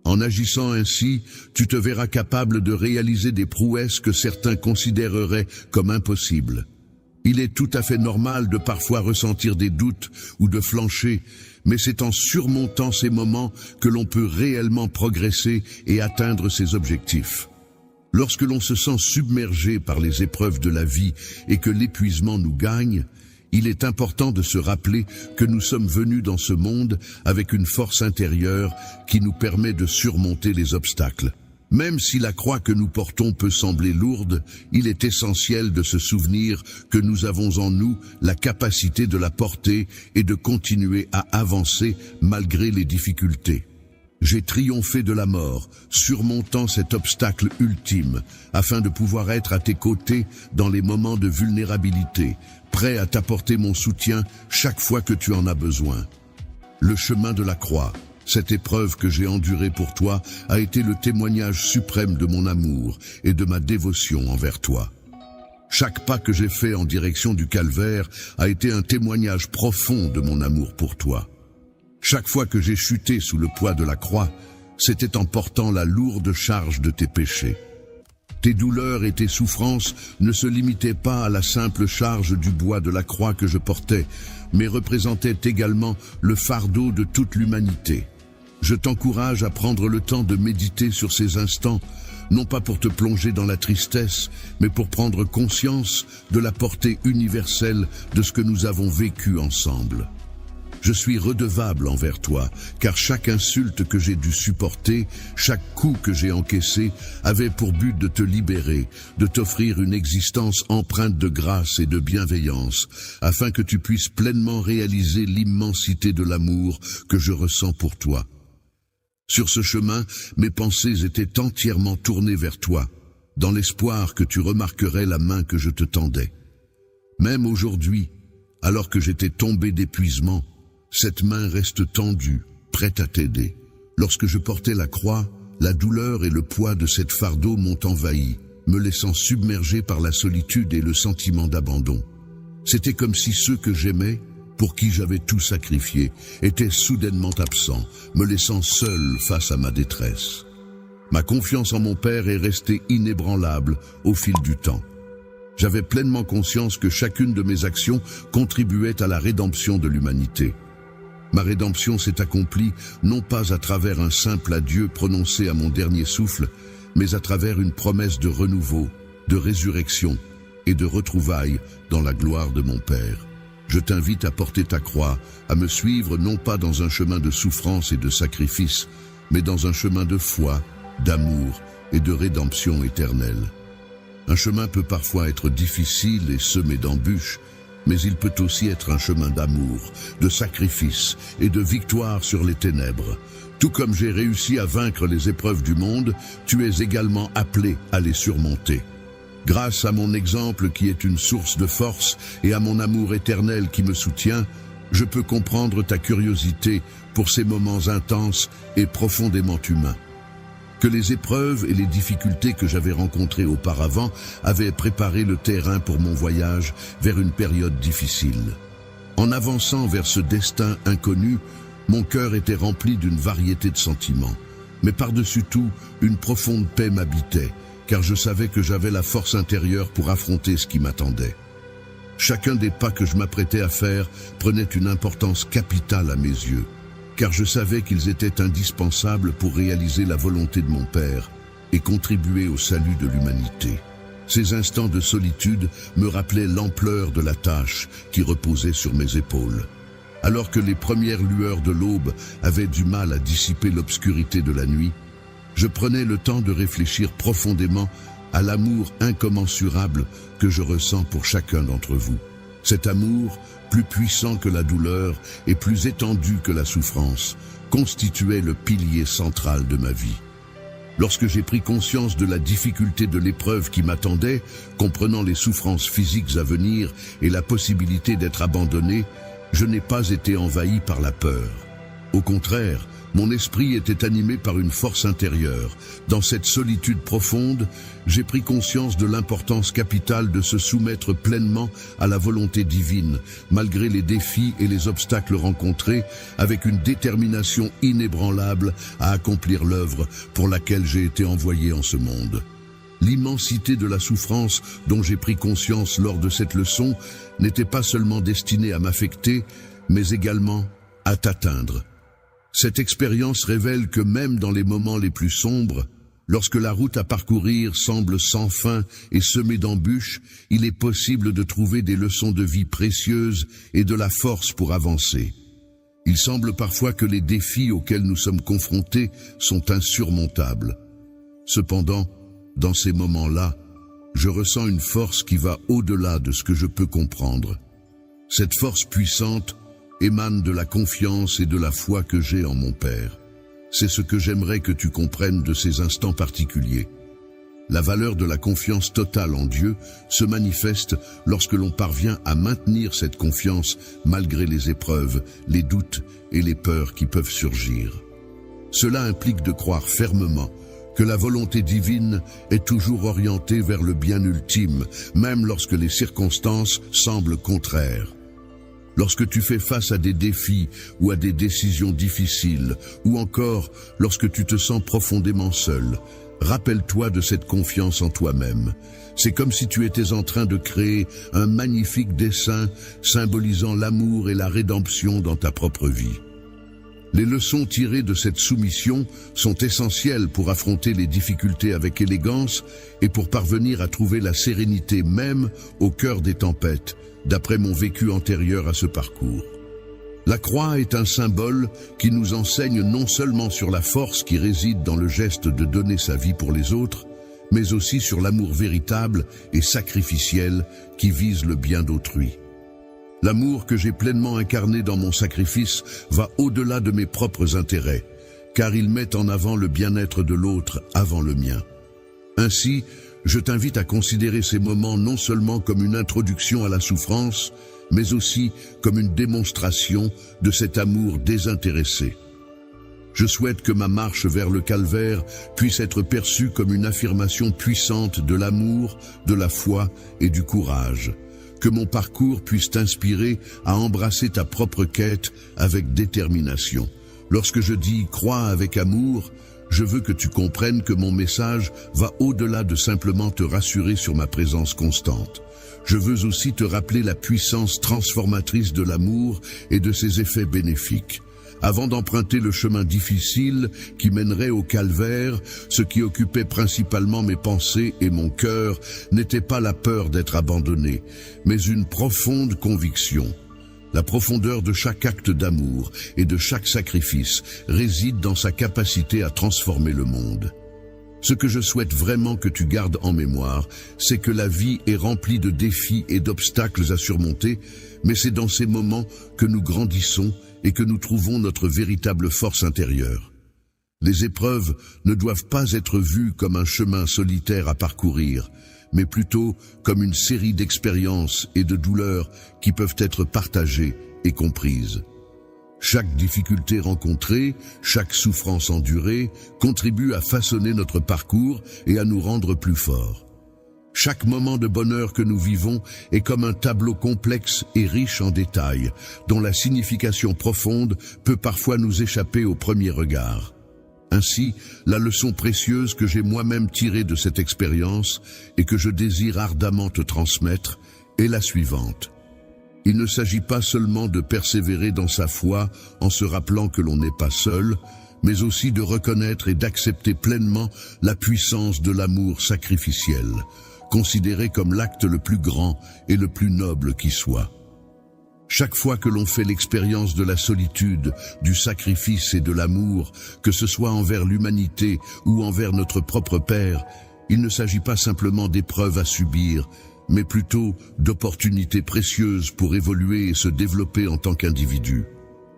En agissant ainsi, tu te verras capable de réaliser des prouesses que certains considéreraient comme impossibles. Il est tout à fait normal de parfois ressentir des doutes ou de flancher, mais c'est en surmontant ces moments que l'on peut réellement progresser et atteindre ses objectifs. Lorsque l'on se sent submergé par les épreuves de la vie et que l'épuisement nous gagne, il est important de se rappeler que nous sommes venus dans ce monde avec une force intérieure qui nous permet de surmonter les obstacles. Même si la croix que nous portons peut sembler lourde, il est essentiel de se souvenir que nous avons en nous la capacité de la porter et de continuer à avancer malgré les difficultés. J'ai triomphé de la mort, surmontant cet obstacle ultime, afin de pouvoir être à tes côtés dans les moments de vulnérabilité, prêt à t'apporter mon soutien chaque fois que tu en as besoin. Le chemin de la croix, cette épreuve que j'ai endurée pour toi, a été le témoignage suprême de mon amour et de ma dévotion envers toi. Chaque pas que j'ai fait en direction du calvaire a été un témoignage profond de mon amour pour toi. Chaque fois que j'ai chuté sous le poids de la croix, c'était en portant la lourde charge de tes péchés. Tes douleurs et tes souffrances ne se limitaient pas à la simple charge du bois de la croix que je portais, mais représentaient également le fardeau de toute l'humanité. Je t'encourage à prendre le temps de méditer sur ces instants, non pas pour te plonger dans la tristesse, mais pour prendre conscience de la portée universelle de ce que nous avons vécu ensemble. Je suis redevable envers toi, car chaque insulte que j'ai dû supporter, chaque coup que j'ai encaissé, avait pour but de te libérer, de t'offrir une existence empreinte de grâce et de bienveillance, afin que tu puisses pleinement réaliser l'immensité de l'amour que je ressens pour toi. Sur ce chemin, mes pensées étaient entièrement tournées vers toi, dans l'espoir que tu remarquerais la main que je te tendais. Même aujourd'hui, alors que j'étais tombé d'épuisement, cette main reste tendue, prête à t'aider. Lorsque je portais la croix, la douleur et le poids de cette fardeau m'ont envahi, me laissant submerger par la solitude et le sentiment d'abandon. C'était comme si ceux que j'aimais, pour qui j'avais tout sacrifié, étaient soudainement absents, me laissant seul face à ma détresse. Ma confiance en mon Père est restée inébranlable au fil du temps. J'avais pleinement conscience que chacune de mes actions contribuait à la rédemption de l'humanité. Ma rédemption s'est accomplie non pas à travers un simple adieu prononcé à mon dernier souffle, mais à travers une promesse de renouveau, de résurrection et de retrouvailles dans la gloire de mon Père. Je t'invite à porter ta croix, à me suivre non pas dans un chemin de souffrance et de sacrifice, mais dans un chemin de foi, d'amour et de rédemption éternelle. Un chemin peut parfois être difficile et semé d'embûches, mais il peut aussi être un chemin d'amour, de sacrifice et de victoire sur les ténèbres. Tout comme j'ai réussi à vaincre les épreuves du monde, tu es également appelé à les surmonter. Grâce à mon exemple qui est une source de force et à mon amour éternel qui me soutient, je peux comprendre ta curiosité pour ces moments intenses et profondément humains. Que les épreuves et les difficultés que j'avais rencontrées auparavant avaient préparé le terrain pour mon voyage vers une période difficile. En avançant vers ce destin inconnu, mon cœur était rempli d'une variété de sentiments. Mais par-dessus tout, une profonde paix m'habitait, car je savais que j'avais la force intérieure pour affronter ce qui m'attendait. Chacun des pas que je m'apprêtais à faire prenait une importance capitale à mes yeux, car je savais qu'ils étaient indispensables pour réaliser la volonté de mon Père et contribuer au salut de l'humanité. Ces instants de solitude me rappelaient l'ampleur de la tâche qui reposait sur mes épaules. Alors que les premières lueurs de l'aube avaient du mal à dissiper l'obscurité de la nuit, je prenais le temps de réfléchir profondément à l'amour incommensurable que je ressens pour chacun d'entre vous. Cet amour, plus puissant que la douleur et plus étendu que la souffrance, constituait le pilier central de ma vie. Lorsque j'ai pris conscience de la difficulté de l'épreuve qui m'attendait, comprenant les souffrances physiques à venir et la possibilité d'être abandonné, je n'ai pas été envahi par la peur. Au contraire, mon esprit était animé par une force intérieure. Dans cette solitude profonde, j'ai pris conscience de l'importance capitale de se soumettre pleinement à la volonté divine, malgré les défis et les obstacles rencontrés, avec une détermination inébranlable à accomplir l'œuvre pour laquelle j'ai été envoyé en ce monde. L'immensité de la souffrance dont j'ai pris conscience lors de cette leçon n'était pas seulement destinée à m'affecter, mais également à t'atteindre. Cette expérience révèle que même dans les moments les plus sombres, lorsque la route à parcourir semble sans fin et semée d'embûches, il est possible de trouver des leçons de vie précieuses et de la force pour avancer. Il semble parfois que les défis auxquels nous sommes confrontés sont insurmontables. Cependant, dans ces moments-là, je ressens une force qui va au-delà de ce que je peux comprendre. Cette force puissante émane de la confiance et de la foi que j'ai en mon Père. C'est ce que j'aimerais que tu comprennes de ces instants particuliers. La valeur de la confiance totale en Dieu se manifeste lorsque l'on parvient à maintenir cette confiance malgré les épreuves, les doutes et les peurs qui peuvent surgir. Cela implique de croire fermement que la volonté divine est toujours orientée vers le bien ultime, même lorsque les circonstances semblent contraires. Lorsque tu fais face à des défis ou à des décisions difficiles, ou encore lorsque tu te sens profondément seul, rappelle-toi de cette confiance en toi-même. C'est comme si tu étais en train de créer un magnifique dessin symbolisant l'amour et la rédemption dans ta propre vie. Les leçons tirées de cette soumission sont essentielles pour affronter les difficultés avec élégance et pour parvenir à trouver la sérénité même au cœur des tempêtes, d'après mon vécu antérieur à ce parcours. La croix est un symbole qui nous enseigne non seulement sur la force qui réside dans le geste de donner sa vie pour les autres, mais aussi sur l'amour véritable et sacrificiel qui vise le bien d'autrui. L'amour que j'ai pleinement incarné dans mon sacrifice va au-delà de mes propres intérêts, car il met en avant le bien-être de l'autre avant le mien. Ainsi, je t'invite à considérer ces moments non seulement comme une introduction à la souffrance, mais aussi comme une démonstration de cet amour désintéressé. Je souhaite que ma marche vers le calvaire puisse être perçue comme une affirmation puissante de l'amour, de la foi et du courage. Que mon parcours puisse t'inspirer à embrasser ta propre quête avec détermination. Lorsque je dis « crois avec amour », je veux que tu comprennes que mon message va au-delà de simplement te rassurer sur ma présence constante. Je veux aussi te rappeler la puissance transformatrice de l'amour et de ses effets bénéfiques. Avant d'emprunter le chemin difficile qui mènerait au calvaire, ce qui occupait principalement mes pensées et mon cœur n'était pas la peur d'être abandonné, mais une profonde conviction. La profondeur de chaque acte d'amour et de chaque sacrifice réside dans sa capacité à transformer le monde. Ce que je souhaite vraiment que tu gardes en mémoire, c'est que la vie est remplie de défis et d'obstacles à surmonter, mais c'est dans ces moments que nous grandissons et que nous trouvons notre véritable force intérieure. Les épreuves ne doivent pas être vues comme un chemin solitaire à parcourir, mais plutôt comme une série d'expériences et de douleurs qui peuvent être partagées et comprises. Chaque difficulté rencontrée, chaque souffrance endurée contribue à façonner notre parcours et à nous rendre plus forts. Chaque moment de bonheur que nous vivons est comme un tableau complexe et riche en détails, dont la signification profonde peut parfois nous échapper au premier regard. Ainsi, la leçon précieuse que j'ai moi-même tirée de cette expérience et que je désire ardemment te transmettre est la suivante. Il ne s'agit pas seulement de persévérer dans sa foi en se rappelant que l'on n'est pas seul, mais aussi de reconnaître et d'accepter pleinement la puissance de l'amour sacrificiel, considéré comme l'acte le plus grand et le plus noble qui soit. Chaque fois que l'on fait l'expérience de la solitude, du sacrifice et de l'amour, que ce soit envers l'humanité ou envers notre propre Père, il ne s'agit pas simplement d'épreuves à subir, mais plutôt d'opportunités précieuses pour évoluer et se développer en tant qu'individu.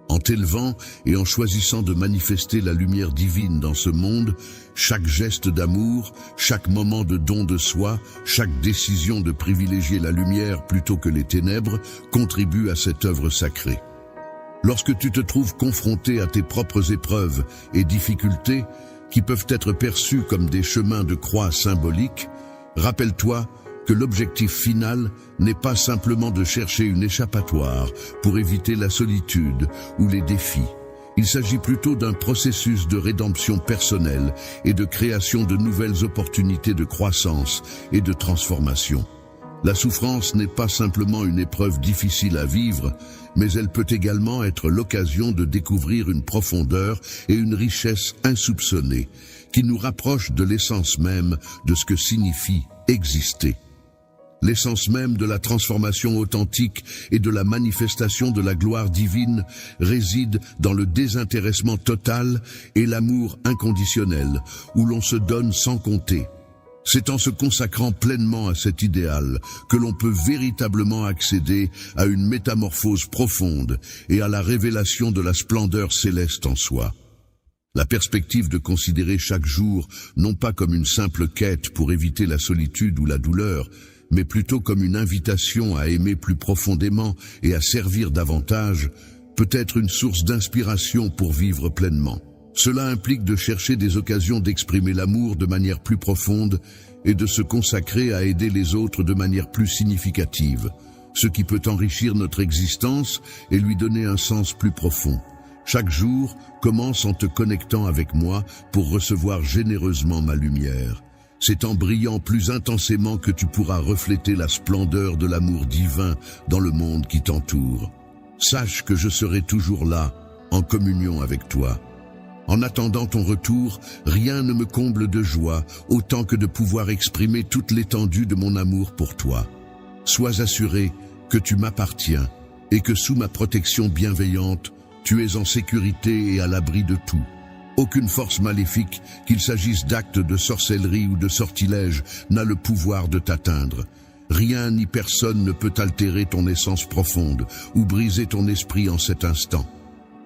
En t'élevant et en choisissant de manifester la lumière divine dans ce monde, chaque geste d'amour, chaque moment de don de soi, chaque décision de privilégier la lumière plutôt que les ténèbres contribue à cette œuvre sacrée. Lorsque tu te trouves confronté à tes propres épreuves et difficultés, qui peuvent être perçues comme des chemins de croix symboliques, rappelle-toi que l'objectif final n'est pas simplement de chercher une échappatoire pour éviter la solitude ou les défis. Il s'agit plutôt d'un processus de rédemption personnelle et de création de nouvelles opportunités de croissance et de transformation. La souffrance n'est pas simplement une épreuve difficile à vivre, mais elle peut également être l'occasion de découvrir une profondeur et une richesse insoupçonnées qui nous rapprochent de l'essence même de ce que signifie exister. L'essence même de la transformation authentique et de la manifestation de la gloire divine réside dans le désintéressement total et l'amour inconditionnel, où l'on se donne sans compter. C'est en se consacrant pleinement à cet idéal que l'on peut véritablement accéder à une métamorphose profonde et à la révélation de la splendeur céleste en soi. La perspective de considérer chaque jour non pas comme une simple quête pour éviter la solitude ou la douleur, mais plutôt comme une invitation à aimer plus profondément et à servir davantage, peut être une source d'inspiration pour vivre pleinement. Cela implique de chercher des occasions d'exprimer l'amour de manière plus profonde et de se consacrer à aider les autres de manière plus significative, ce qui peut enrichir notre existence et lui donner un sens plus profond. Chaque jour, commence en te connectant avec moi pour recevoir généreusement ma lumière. C'est en brillant plus intensément que tu pourras refléter la splendeur de l'amour divin dans le monde qui t'entoure. Sache que je serai toujours là, en communion avec toi. En attendant ton retour, rien ne me comble de joie autant que de pouvoir exprimer toute l'étendue de mon amour pour toi. Sois assuré que tu m'appartiens et que sous ma protection bienveillante, tu es en sécurité et à l'abri de tout. Aucune force maléfique, qu'il s'agisse d'actes de sorcellerie ou de sortilèges, n'a le pouvoir de t'atteindre. Rien ni personne ne peut altérer ton essence profonde ou briser ton esprit en cet instant.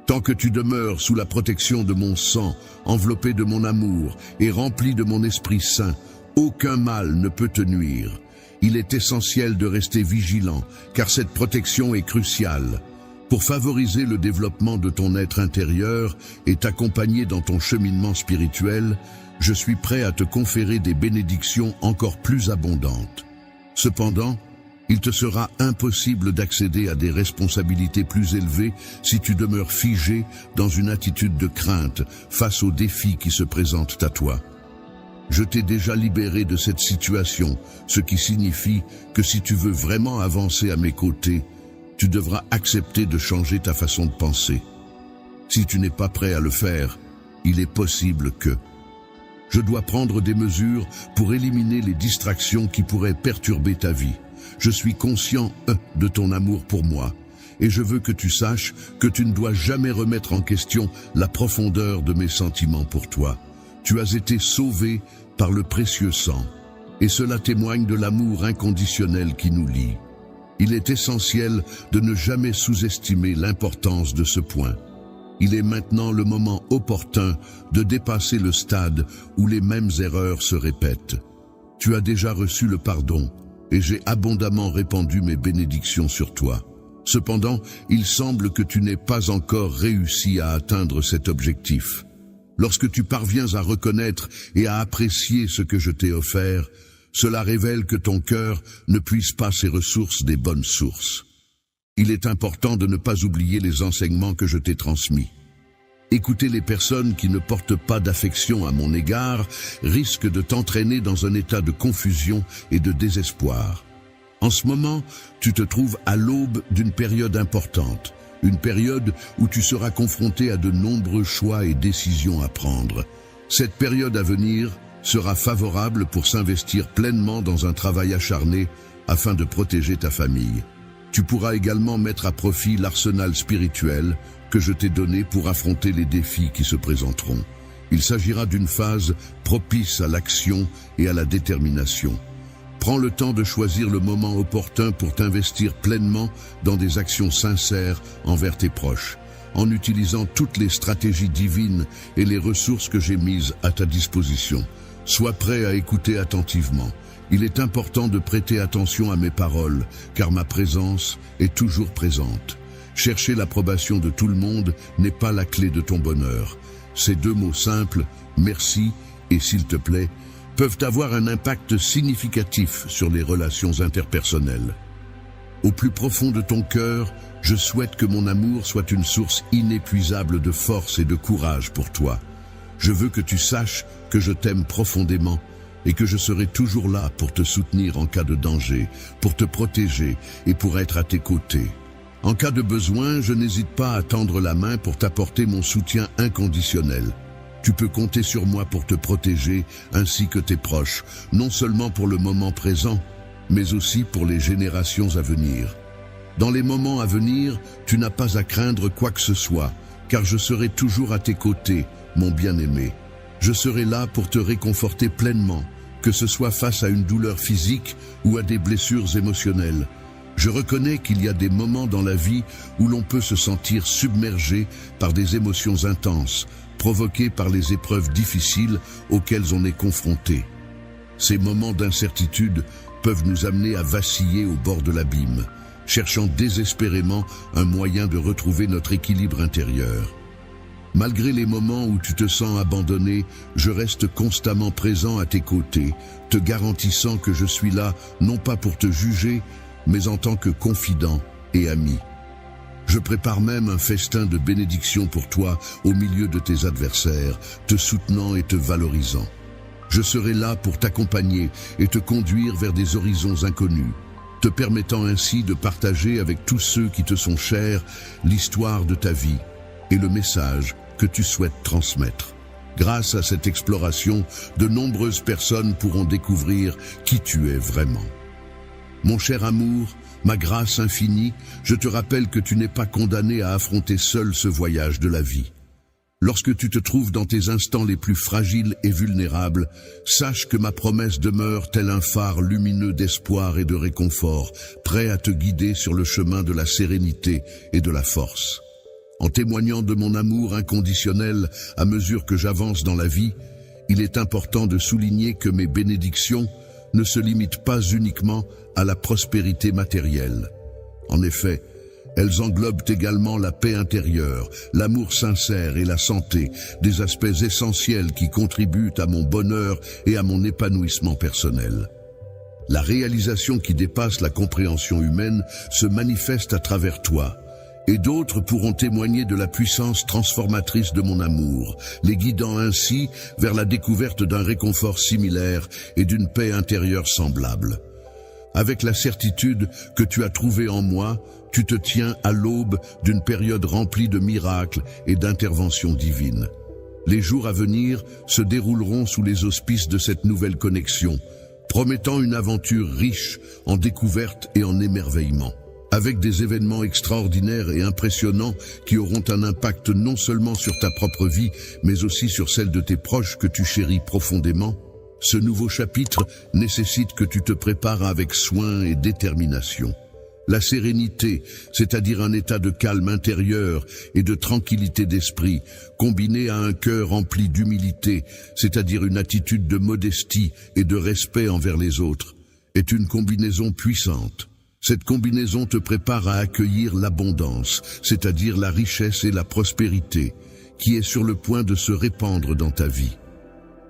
Tant que tu demeures sous la protection de mon sang, enveloppé de mon amour et rempli de mon Esprit Saint, aucun mal ne peut te nuire. Il est essentiel de rester vigilant, car cette protection est cruciale. Pour favoriser le développement de ton être intérieur et t'accompagner dans ton cheminement spirituel, je suis prêt à te conférer des bénédictions encore plus abondantes. Cependant, il te sera impossible d'accéder à des responsabilités plus élevées si tu demeures figé dans une attitude de crainte face aux défis qui se présentent à toi. Je t'ai déjà libéré de cette situation, ce qui signifie que si tu veux vraiment avancer à mes côtés, tu devras accepter de changer ta façon de penser. Si tu n'es pas prêt à le faire, il est possible que je dois prendre des mesures pour éliminer les distractions qui pourraient perturber ta vie. Je suis conscient de ton amour pour moi, et je veux que tu saches que tu ne dois jamais remettre en question la profondeur de mes sentiments pour toi. Tu as été sauvé par le précieux sang, et cela témoigne de l'amour inconditionnel qui nous lie. Il est essentiel de ne jamais sous-estimer l'importance de ce point. Il est maintenant le moment opportun de dépasser le stade où les mêmes erreurs se répètent. Tu as déjà reçu le pardon, et j'ai abondamment répandu mes bénédictions sur toi. Cependant, il semble que tu n'aies pas encore réussi à atteindre cet objectif. Lorsque tu parviens à reconnaître et à apprécier ce que je t'ai offert, cela révèle que ton cœur ne puise pas ses ressources des bonnes sources. Il est important de ne pas oublier les enseignements que je t'ai transmis. Écouter les personnes qui ne portent pas d'affection à mon égard risque de t'entraîner dans un état de confusion et de désespoir. En ce moment, tu te trouves à l'aube d'une période importante, une période où tu seras confronté à de nombreux choix et décisions à prendre. Cette période à venir sera favorable pour s'investir pleinement dans un travail acharné afin de protéger ta famille. Tu pourras également mettre à profit l'arsenal spirituel que je t'ai donné pour affronter les défis qui se présenteront. Il s'agira d'une phase propice à l'action et à la détermination. Prends le temps de choisir le moment opportun pour t'investir pleinement dans des actions sincères envers tes proches, en utilisant toutes les stratégies divines et les ressources que j'ai mises à ta disposition. Sois prêt à écouter attentivement. Il est important de prêter attention à mes paroles, car ma présence est toujours présente. Chercher l'approbation de tout le monde n'est pas la clé de ton bonheur. Ces deux mots simples, merci et s'il te plaît, peuvent avoir un impact significatif sur les relations interpersonnelles. Au plus profond de ton cœur, je souhaite que mon amour soit une source inépuisable de force et de courage pour toi. Je veux que tu saches que je t'aime profondément et que je serai toujours là pour te soutenir en cas de danger, pour te protéger et pour être à tes côtés. En cas de besoin, je n'hésite pas à tendre la main pour t'apporter mon soutien inconditionnel. Tu peux compter sur moi pour te protéger ainsi que tes proches, non seulement pour le moment présent, mais aussi pour les générations à venir. Dans les moments à venir, tu n'as pas à craindre quoi que ce soit, car je serai toujours à tes côtés, mon bien-aimé. Je serai là pour te réconforter pleinement, que ce soit face à une douleur physique ou à des blessures émotionnelles. Je reconnais qu'il y a des moments dans la vie où l'on peut se sentir submergé par des émotions intenses, provoquées par les épreuves difficiles auxquelles on est confronté. Ces moments d'incertitude peuvent nous amener à vaciller au bord de l'abîme, cherchant désespérément un moyen de retrouver notre équilibre intérieur. Malgré les moments où tu te sens abandonné, je reste constamment présent à tes côtés, te garantissant que je suis là non pas pour te juger, mais en tant que confident et ami. Je prépare même un festin de bénédictions pour toi au milieu de tes adversaires, te soutenant et te valorisant. Je serai là pour t'accompagner et te conduire vers des horizons inconnus, te permettant ainsi de partager avec tous ceux qui te sont chers l'histoire de ta vie et le message que tu souhaites transmettre. Grâce à cette exploration, de nombreuses personnes pourront découvrir qui tu es vraiment. Mon cher amour, ma grâce infinie, je te rappelle que tu n'es pas condamné à affronter seul ce voyage de la vie. Lorsque tu te trouves dans tes instants les plus fragiles et vulnérables, sache que ma promesse demeure tel un phare lumineux d'espoir et de réconfort, prêt à te guider sur le chemin de la sérénité et de la force. En témoignant de mon amour inconditionnel à mesure que j'avance dans la vie, il est important de souligner que mes bénédictions ne se limitent pas uniquement à la prospérité matérielle. En effet, elles englobent également la paix intérieure, l'amour sincère et la santé, des aspects essentiels qui contribuent à mon bonheur et à mon épanouissement personnel. La réalisation qui dépasse la compréhension humaine se manifeste à travers toi, et d'autres pourront témoigner de la puissance transformatrice de mon amour, les guidant ainsi vers la découverte d'un réconfort similaire et d'une paix intérieure semblable. Avec la certitude que tu as trouvé en moi, tu te tiens à l'aube d'une période remplie de miracles et d'interventions divines. Les jours à venir se dérouleront sous les auspices de cette nouvelle connexion, promettant une aventure riche en découvertes et en émerveillements, avec des événements extraordinaires et impressionnants qui auront un impact non seulement sur ta propre vie, mais aussi sur celle de tes proches que tu chéris profondément. Ce nouveau chapitre nécessite que tu te prépares avec soin et détermination. La sérénité, c'est-à-dire un état de calme intérieur et de tranquillité d'esprit, combiné à un cœur rempli d'humilité, c'est-à-dire une attitude de modestie et de respect envers les autres, est une combinaison puissante. Cette combinaison te prépare à accueillir l'abondance, c'est-à-dire la richesse et la prospérité, qui est sur le point de se répandre dans ta vie.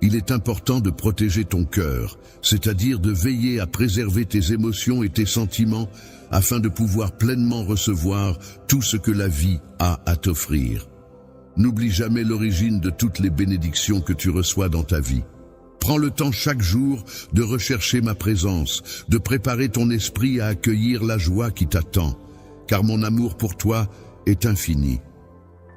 Il est important de protéger ton cœur, c'est-à-dire de veiller à préserver tes émotions et tes sentiments afin de pouvoir pleinement recevoir tout ce que la vie a à t'offrir. N'oublie jamais l'origine de toutes les bénédictions que tu reçois dans ta vie. Prends le temps chaque jour de rechercher ma présence, de préparer ton esprit à accueillir la joie qui t'attend, car mon amour pour toi est infini.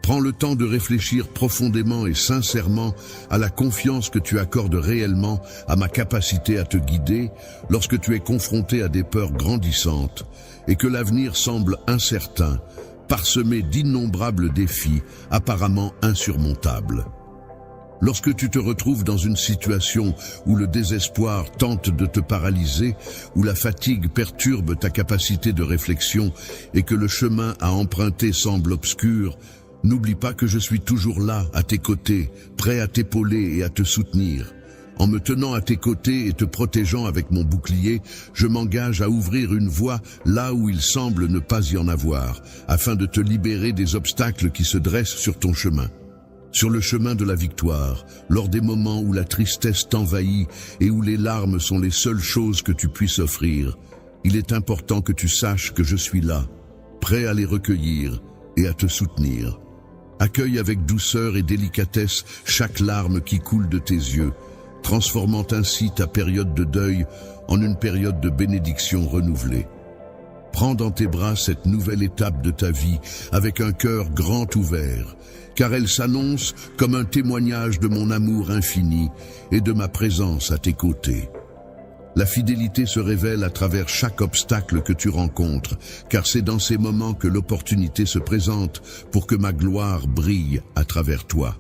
Prends le temps de réfléchir profondément et sincèrement à la confiance que tu accordes réellement à ma capacité à te guider lorsque tu es confronté à des peurs grandissantes et que l'avenir semble incertain, parsemé d'innombrables défis apparemment insurmontables. Lorsque tu te retrouves dans une situation où le désespoir tente de te paralyser, où la fatigue perturbe ta capacité de réflexion et que le chemin à emprunter semble obscur, n'oublie pas que je suis toujours là, à tes côtés, prêt à t'épauler et à te soutenir. En me tenant à tes côtés et te protégeant avec mon bouclier, je m'engage à ouvrir une voie là où il semble ne pas y en avoir, afin de te libérer des obstacles qui se dressent sur ton chemin. Sur le chemin de la victoire, lors des moments où la tristesse t'envahit et où les larmes sont les seules choses que tu puisses offrir, il est important que tu saches que je suis là, prêt à les recueillir et à te soutenir. Accueille avec douceur et délicatesse chaque larme qui coule de tes yeux, transformant ainsi ta période de deuil en une période de bénédiction renouvelée. Prends dans tes bras cette nouvelle étape de ta vie avec un cœur grand ouvert, car elle s'annonce comme un témoignage de mon amour infini et de ma présence à tes côtés. La fidélité se révèle à travers chaque obstacle que tu rencontres, car c'est dans ces moments que l'opportunité se présente pour que ma gloire brille à travers toi.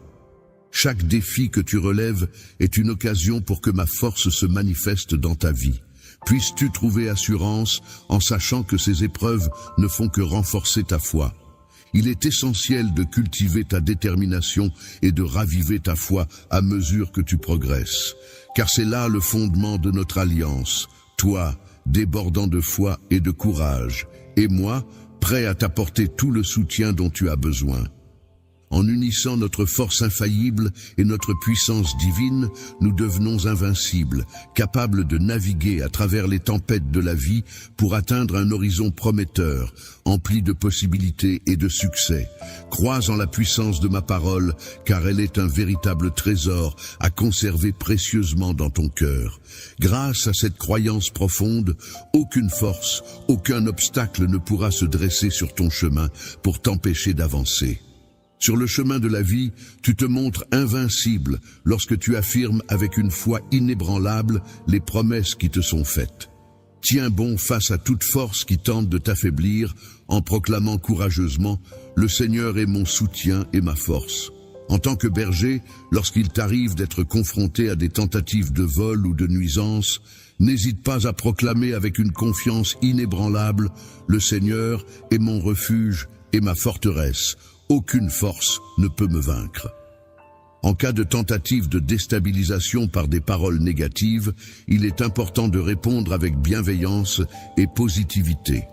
Chaque défi que tu relèves est une occasion pour que ma force se manifeste dans ta vie. Puisses-tu trouver assurance en sachant que ces épreuves ne font que renforcer ta foi. Il est essentiel de cultiver ta détermination et de raviver ta foi à mesure que tu progresses. Car c'est là le fondement de notre alliance, toi, débordant de foi et de courage, et moi, prêt à t'apporter tout le soutien dont tu as besoin. En unissant notre force infaillible et notre puissance divine, nous devenons invincibles, capables de naviguer à travers les tempêtes de la vie pour atteindre un horizon prometteur, empli de possibilités et de succès. Crois en la puissance de ma parole, car elle est un véritable trésor à conserver précieusement dans ton cœur. Grâce à cette croyance profonde, aucune force, aucun obstacle ne pourra se dresser sur ton chemin pour t'empêcher d'avancer. Sur le chemin de la vie, tu te montres invincible lorsque tu affirmes avec une foi inébranlable les promesses qui te sont faites. Tiens bon face à toute force qui tente de t'affaiblir en proclamant courageusement « Le Seigneur est mon soutien et ma force ». En tant que berger, lorsqu'il t'arrive d'être confronté à des tentatives de vol ou de nuisance, n'hésite pas à proclamer avec une confiance inébranlable « Le Seigneur est mon refuge et ma forteresse ». Aucune force ne peut me vaincre. En cas de tentative de déstabilisation par des paroles négatives, il est important de répondre avec bienveillance et positivité.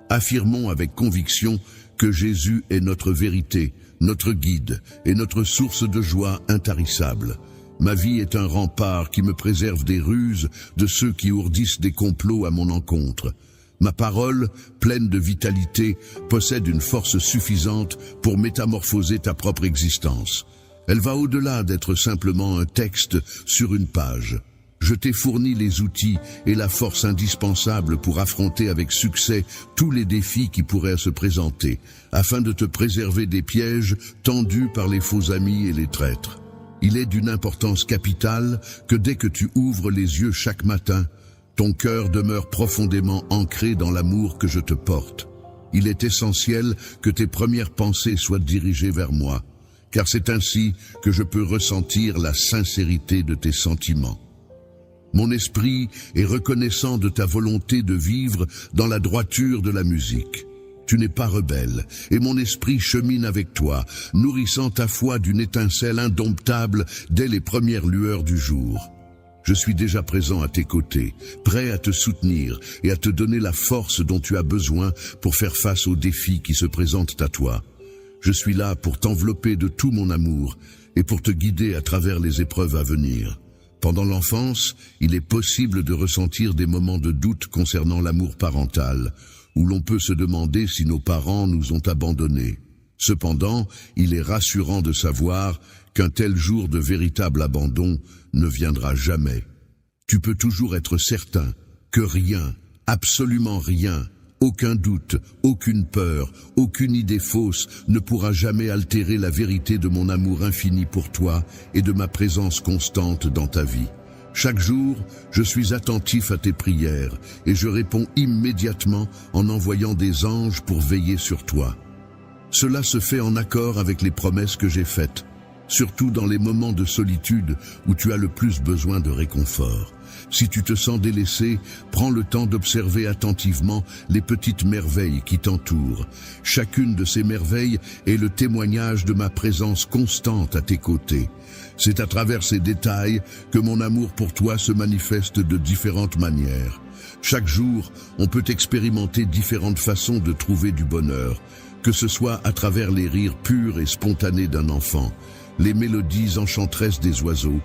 Affirmons avec conviction que Jésus est notre vérité, notre guide et notre source de joie intarissable. Ma vie est un rempart qui me préserve des ruses de ceux qui ourdissent des complots à mon encontre. Ma parole, pleine de vitalité, possède une force suffisante pour métamorphoser ta propre existence. Elle va au-delà d'être simplement un texte sur une page. Je t'ai fourni les outils et la force indispensables pour affronter avec succès tous les défis qui pourraient se présenter, afin de te préserver des pièges tendus par les faux amis et les traîtres. Il est d'une importance capitale que dès que tu ouvres les yeux chaque matin, ton cœur demeure profondément ancré dans l'amour que je te porte. Il est essentiel que tes premières pensées soient dirigées vers moi, car c'est ainsi que je peux ressentir la sincérité de tes sentiments. Mon esprit est reconnaissant de ta volonté de vivre dans la droiture de la musique. Tu n'es pas rebelle, et mon esprit chemine avec toi, nourrissant ta foi d'une étincelle indomptable dès les premières lueurs du jour. Je suis déjà présent à tes côtés, prêt à te soutenir et à te donner la force dont tu as besoin pour faire face aux défis qui se présentent à toi. Je suis là pour t'envelopper de tout mon amour et pour te guider à travers les épreuves à venir. Pendant l'enfance, il est possible de ressentir des moments de doute concernant l'amour parental, où l'on peut se demander si nos parents nous ont abandonnés. Cependant, il est rassurant de savoir qu'un tel jour de véritable abandon ne viendra jamais. Tu peux toujours être certain que rien, absolument rien, aucun doute, aucune peur, aucune idée fausse ne pourra jamais altérer la vérité de mon amour infini pour toi et de ma présence constante dans ta vie. Chaque jour, je suis attentif à tes prières et je réponds immédiatement en envoyant des anges pour veiller sur toi. Cela se fait en accord avec les promesses que j'ai faites, surtout dans les moments de solitude où tu as le plus besoin de réconfort. Si tu te sens délaissé, prends le temps d'observer attentivement les petites merveilles qui t'entourent. Chacune de ces merveilles est le témoignage de ma présence constante à tes côtés. C'est à travers ces détails que mon amour pour toi se manifeste de différentes manières. Chaque jour, on peut expérimenter différentes façons de trouver du bonheur, que ce soit à travers les rires purs et spontanés d'un enfant, les mélodies enchanteresses des oiseaux,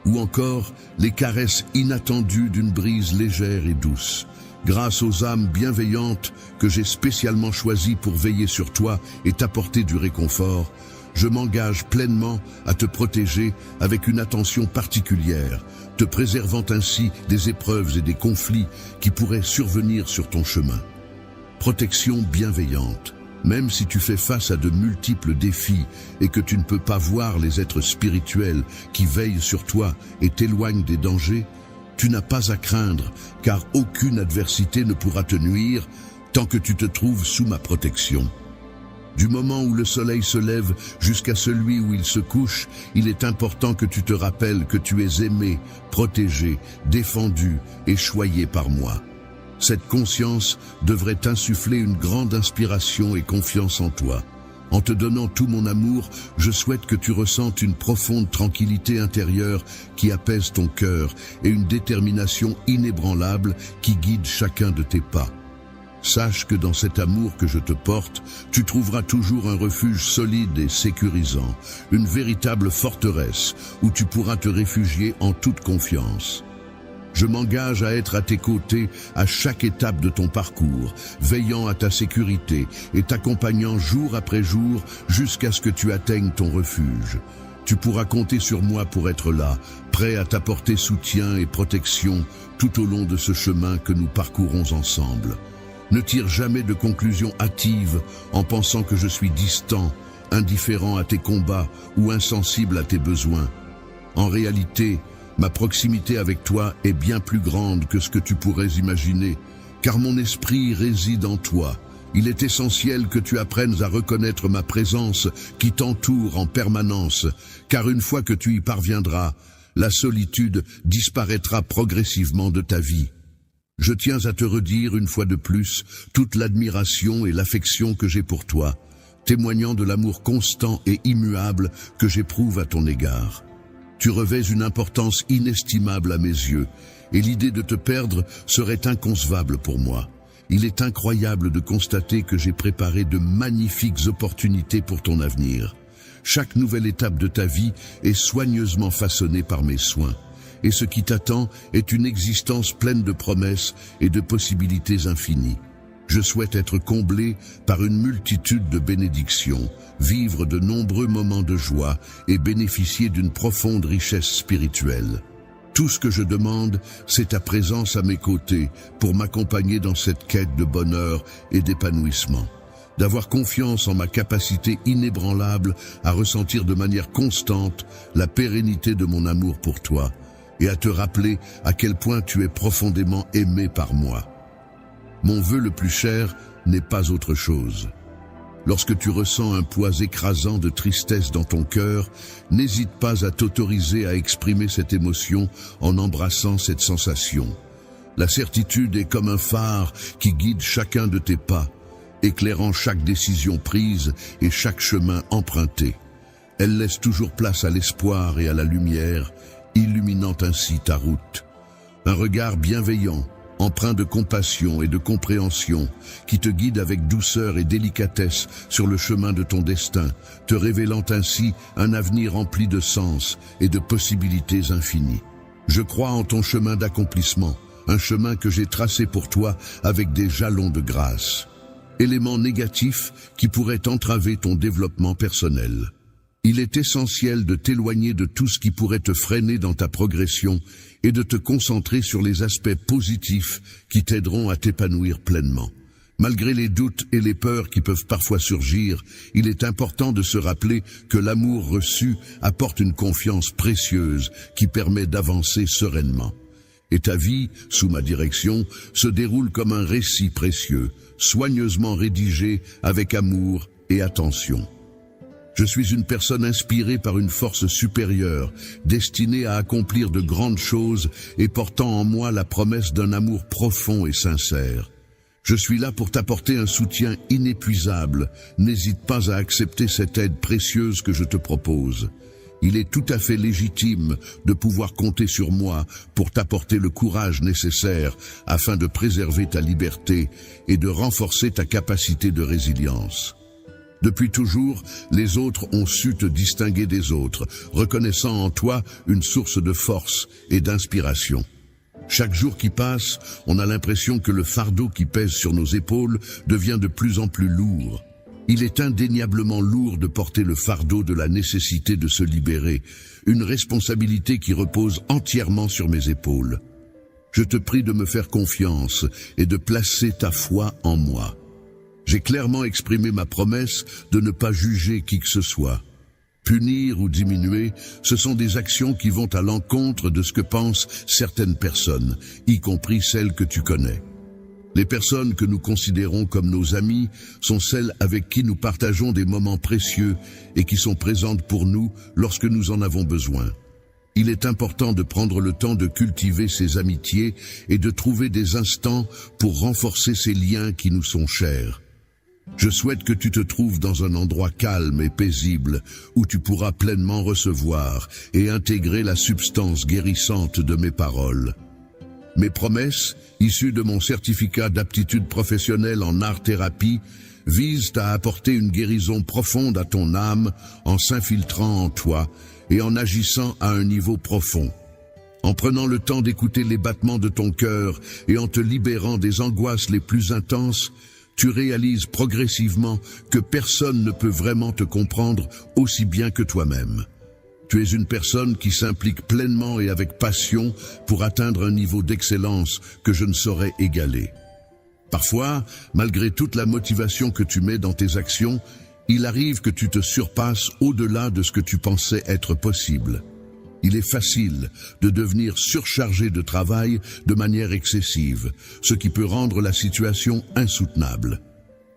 ou encore les caresses inattendues d'une brise légère et douce. Grâce aux âmes bienveillantes que j'ai spécialement choisies pour veiller sur toi et t'apporter du réconfort, je m'engage pleinement à te protéger avec une attention particulière, te préservant ainsi des épreuves et des conflits qui pourraient survenir sur ton chemin. Protection bienveillante. Même si tu fais face à de multiples défis et que tu ne peux pas voir les êtres spirituels qui veillent sur toi et t'éloignent des dangers, tu n'as pas à craindre, car aucune adversité ne pourra te nuire tant que tu te trouves sous ma protection. Du moment où le soleil se lève jusqu'à celui où il se couche, il est important que tu te rappelles que tu es aimé, protégé, défendu et choyé par moi. Cette conscience devrait t'insuffler une grande inspiration et confiance en toi. En te donnant tout mon amour, je souhaite que tu ressentes une profonde tranquillité intérieure qui apaise ton cœur et une détermination inébranlable qui guide chacun de tes pas. Sache que dans cet amour que je te porte, tu trouveras toujours un refuge solide et sécurisant, une véritable forteresse où tu pourras te réfugier en toute confiance. Je m'engage à être à tes côtés à chaque étape de ton parcours, veillant à ta sécurité et t'accompagnant jour après jour jusqu'à ce que tu atteignes ton refuge. Tu pourras compter sur moi pour être là, prêt à t'apporter soutien et protection tout au long de ce chemin que nous parcourons ensemble. Ne tire jamais de conclusions hâtives en pensant que je suis distant, indifférent à tes combats ou insensible à tes besoins. En réalité, ma proximité avec toi est bien plus grande que ce que tu pourrais imaginer, car mon esprit réside en toi. Il est essentiel que tu apprennes à reconnaître ma présence qui t'entoure en permanence, car une fois que tu y parviendras, la solitude disparaîtra progressivement de ta vie. Je tiens à te redire une fois de plus toute l'admiration et l'affection que j'ai pour toi, témoignant de l'amour constant et immuable que j'éprouve à ton égard. Tu revêts une importance inestimable à mes yeux, et l'idée de te perdre serait inconcevable pour moi. Il est incroyable de constater que j'ai préparé de magnifiques opportunités pour ton avenir. Chaque nouvelle étape de ta vie est soigneusement façonnée par mes soins, et ce qui t'attend est une existence pleine de promesses et de possibilités infinies. Je souhaite être comblé par une multitude de bénédictions, vivre de nombreux moments de joie et bénéficier d'une profonde richesse spirituelle. Tout ce que je demande, c'est ta présence à mes côtés pour m'accompagner dans cette quête de bonheur et d'épanouissement. D'avoir confiance en ma capacité inébranlable à ressentir de manière constante la pérennité de mon amour pour toi et à te rappeler à quel point tu es profondément aimé par moi. Mon vœu le plus cher n'est pas autre chose. Lorsque tu ressens un poids écrasant de tristesse dans ton cœur, n'hésite pas à t'autoriser à exprimer cette émotion en embrassant cette sensation. La certitude est comme un phare qui guide chacun de tes pas, éclairant chaque décision prise et chaque chemin emprunté. Elle laisse toujours place à l'espoir et à la lumière, illuminant ainsi ta route. Un regard bienveillant, empreint de compassion et de compréhension, qui te guide avec douceur et délicatesse sur le chemin de ton destin, te révélant ainsi un avenir rempli de sens et de possibilités infinies. Je crois en ton chemin d'accomplissement, un chemin que j'ai tracé pour toi avec des jalons de grâce. Éléments négatifs qui pourraient entraver ton développement personnel. Il est essentiel de t'éloigner de tout ce qui pourrait te freiner dans ta progression et de te concentrer sur les aspects positifs qui t'aideront à t'épanouir pleinement. Malgré les doutes et les peurs qui peuvent parfois surgir, il est important de se rappeler que l'amour reçu apporte une confiance précieuse qui permet d'avancer sereinement. Et ta vie, sous ma direction, se déroule comme un récit précieux, soigneusement rédigé avec amour et attention. Je suis une personne inspirée par une force supérieure, destinée à accomplir de grandes choses et portant en moi la promesse d'un amour profond et sincère. Je suis là pour t'apporter un soutien inépuisable. N'hésite pas à accepter cette aide précieuse que je te propose. Il est tout à fait légitime de pouvoir compter sur moi pour t'apporter le courage nécessaire afin de préserver ta liberté et de renforcer ta capacité de résilience. Depuis toujours, les autres ont su te distinguer des autres, reconnaissant en toi une source de force et d'inspiration. Chaque jour qui passe, on a l'impression que le fardeau qui pèse sur nos épaules devient de plus en plus lourd. Il est indéniablement lourd de porter le fardeau de la nécessité de se libérer, une responsabilité qui repose entièrement sur mes épaules. Je te prie de me faire confiance et de placer ta foi en moi. J'ai clairement exprimé ma promesse de ne pas juger qui que ce soit. Punir ou diminuer, ce sont des actions qui vont à l'encontre de ce que pensent certaines personnes, y compris celles que tu connais. Les personnes que nous considérons comme nos amis sont celles avec qui nous partageons des moments précieux et qui sont présentes pour nous lorsque nous en avons besoin. Il est important de prendre le temps de cultiver ces amitiés et de trouver des instants pour renforcer ces liens qui nous sont chers. Je souhaite que tu te trouves dans un endroit calme et paisible où tu pourras pleinement recevoir et intégrer la substance guérissante de mes paroles. Mes promesses, issues de mon certificat d'aptitude professionnelle en art-thérapie, visent à apporter une guérison profonde à ton âme en s'infiltrant en toi et en agissant à un niveau profond. En prenant le temps d'écouter les battements de ton cœur et en te libérant des angoisses les plus intenses, tu réalises progressivement que personne ne peut vraiment te comprendre aussi bien que toi-même. Tu es une personne qui s'implique pleinement et avec passion pour atteindre un niveau d'excellence que je ne saurais égaler. Parfois, malgré toute la motivation que tu mets dans tes actions, il arrive que tu te surpasses au-delà de ce que tu pensais être possible. Il est facile de devenir surchargé de travail de manière excessive, ce qui peut rendre la situation insoutenable.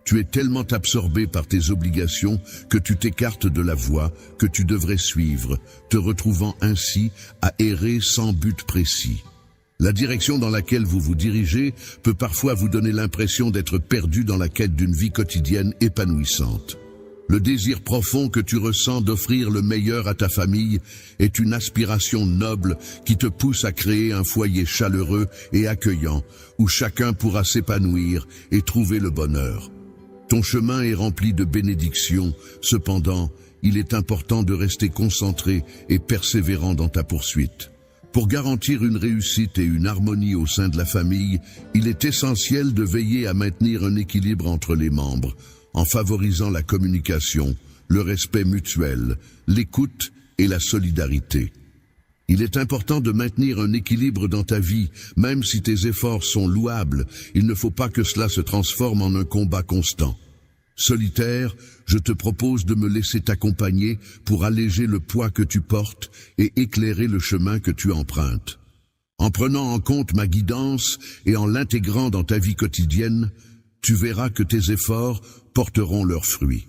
Tu es tellement absorbé par tes obligations que tu t'écartes de la voie que tu devrais suivre, te retrouvant ainsi à errer sans but précis. La direction dans laquelle vous vous dirigez peut parfois vous donner l'impression d'être perdu dans la quête d'une vie quotidienne épanouissante. Le désir profond que tu ressens d'offrir le meilleur à ta famille est une aspiration noble qui te pousse à créer un foyer chaleureux et accueillant où chacun pourra s'épanouir et trouver le bonheur. Ton chemin est rempli de bénédictions, cependant, il est important de rester concentré et persévérant dans ta poursuite. Pour garantir une réussite et une harmonie au sein de la famille, il est essentiel de veiller à maintenir un équilibre entre les membres, en favorisant la communication, le respect mutuel, l'écoute et la solidarité. Il est important de maintenir un équilibre dans ta vie, même si tes efforts sont louables, il ne faut pas que cela se transforme en un combat constant. Solitaire, je te propose de me laisser t'accompagner pour alléger le poids que tu portes et éclairer le chemin que tu empruntes. En prenant en compte ma guidance et en l'intégrant dans ta vie quotidienne, tu verras que tes efforts porteront leurs fruits.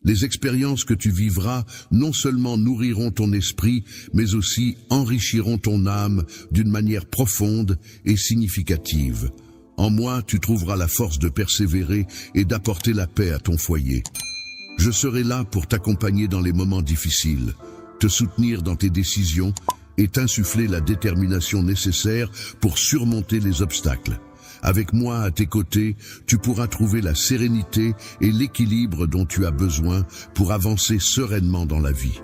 Les expériences que tu vivras non seulement nourriront ton esprit, mais aussi enrichiront ton âme d'une manière profonde et significative. En moi, tu trouveras la force de persévérer et d'apporter la paix à ton foyer. Je serai là pour t'accompagner dans les moments difficiles, te soutenir dans tes décisions et t'insuffler la détermination nécessaire pour surmonter les obstacles. Avec moi à tes côtés, tu pourras trouver la sérénité et l'équilibre dont tu as besoin pour avancer sereinement dans la vie.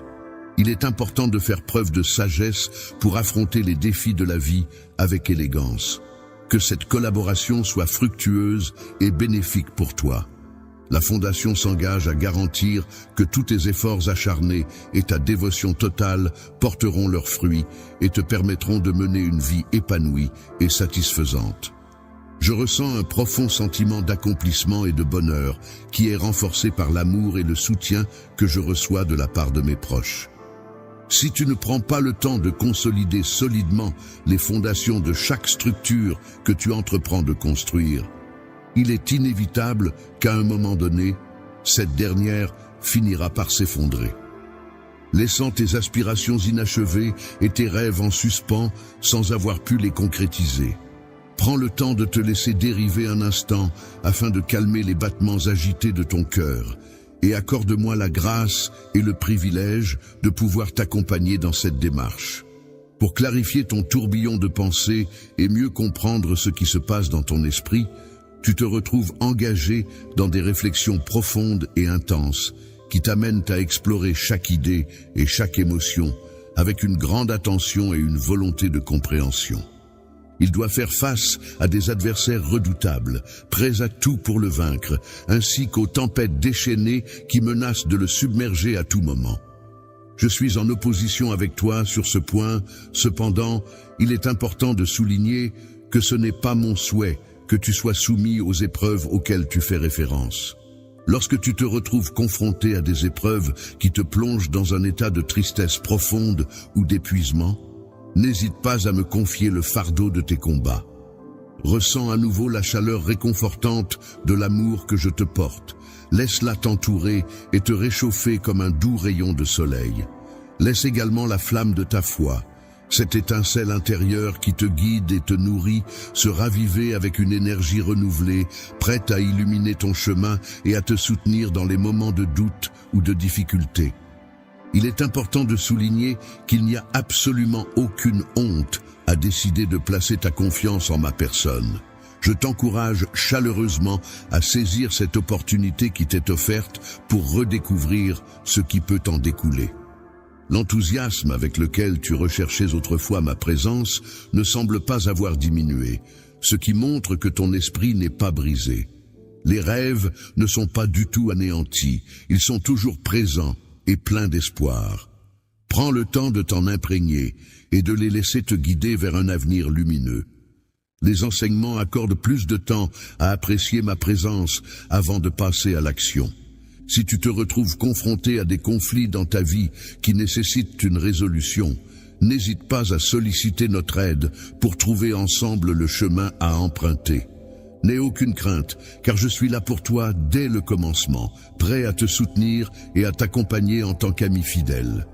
Il est important de faire preuve de sagesse pour affronter les défis de la vie avec élégance. Que cette collaboration soit fructueuse et bénéfique pour toi. La Fondation s'engage à garantir que tous tes efforts acharnés et ta dévotion totale porteront leurs fruits et te permettront de mener une vie épanouie et satisfaisante. Je ressens un profond sentiment d'accomplissement et de bonheur qui est renforcé par l'amour et le soutien que je reçois de la part de mes proches. Si tu ne prends pas le temps de consolider solidement les fondations de chaque structure que tu entreprends de construire, il est inévitable qu'à un moment donné, cette dernière finira par s'effondrer. Laissant tes aspirations inachevées et tes rêves en suspens sans avoir pu les concrétiser. Prends le temps de te laisser dériver un instant afin de calmer les battements agités de ton cœur et accorde-moi la grâce et le privilège de pouvoir t'accompagner dans cette démarche. Pour clarifier ton tourbillon de pensée et mieux comprendre ce qui se passe dans ton esprit, tu te retrouves engagé dans des réflexions profondes et intenses qui t'amènent à explorer chaque idée et chaque émotion avec une grande attention et une volonté de compréhension. Il doit faire face à des adversaires redoutables, prêts à tout pour le vaincre, ainsi qu'aux tempêtes déchaînées qui menacent de le submerger à tout moment. Je suis en opposition avec toi sur ce point, cependant, il est important de souligner que ce n'est pas mon souhait que tu sois soumis aux épreuves auxquelles tu fais référence. Lorsque tu te retrouves confronté à des épreuves qui te plongent dans un état de tristesse profonde ou d'épuisement, n'hésite pas à me confier le fardeau de tes combats. Ressens à nouveau la chaleur réconfortante de l'amour que je te porte. Laisse-la t'entourer et te réchauffer comme un doux rayon de soleil. Laisse également la flamme de ta foi, cette étincelle intérieure qui te guide et te nourrit, se raviver avec une énergie renouvelée, prête à illuminer ton chemin et à te soutenir dans les moments de doute ou de difficulté. Il est important de souligner qu'il n'y a absolument aucune honte à décider de placer ta confiance en ma personne. Je t'encourage chaleureusement à saisir cette opportunité qui t'est offerte pour redécouvrir ce qui peut en découler. L'enthousiasme avec lequel tu recherchais autrefois ma présence ne semble pas avoir diminué, ce qui montre que ton esprit n'est pas brisé. Les rêves ne sont pas du tout anéantis, ils sont toujours présents et plein d'espoir. Prends le temps de t'en imprégner et de les laisser te guider vers un avenir lumineux. Les enseignements accordent plus de temps à apprécier ma présence avant de passer à l'action. Si tu te retrouves confronté à des conflits dans ta vie qui nécessitent une résolution, n'hésite pas à solliciter notre aide pour trouver ensemble le chemin à emprunter. N'aie aucune crainte, car je suis là pour toi dès le commencement, prêt à te soutenir et à t'accompagner en tant qu'ami fidèle.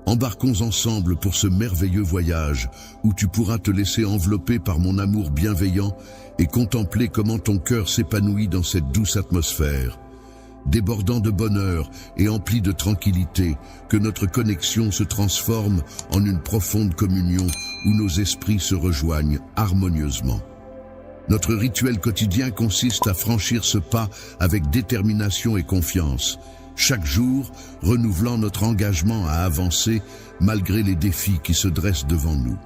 Embarquons ensemble pour ce merveilleux voyage où tu pourras te laisser envelopper par mon amour bienveillant et contempler comment ton cœur s'épanouit dans cette douce atmosphère. Débordant de bonheur et empli de tranquillité, que notre connexion se transforme en une profonde communion où nos esprits se rejoignent harmonieusement. Notre rituel quotidien consiste à franchir ce pas avec détermination et confiance, chaque jour renouvelant notre engagement à avancer malgré les défis qui se dressent devant nous.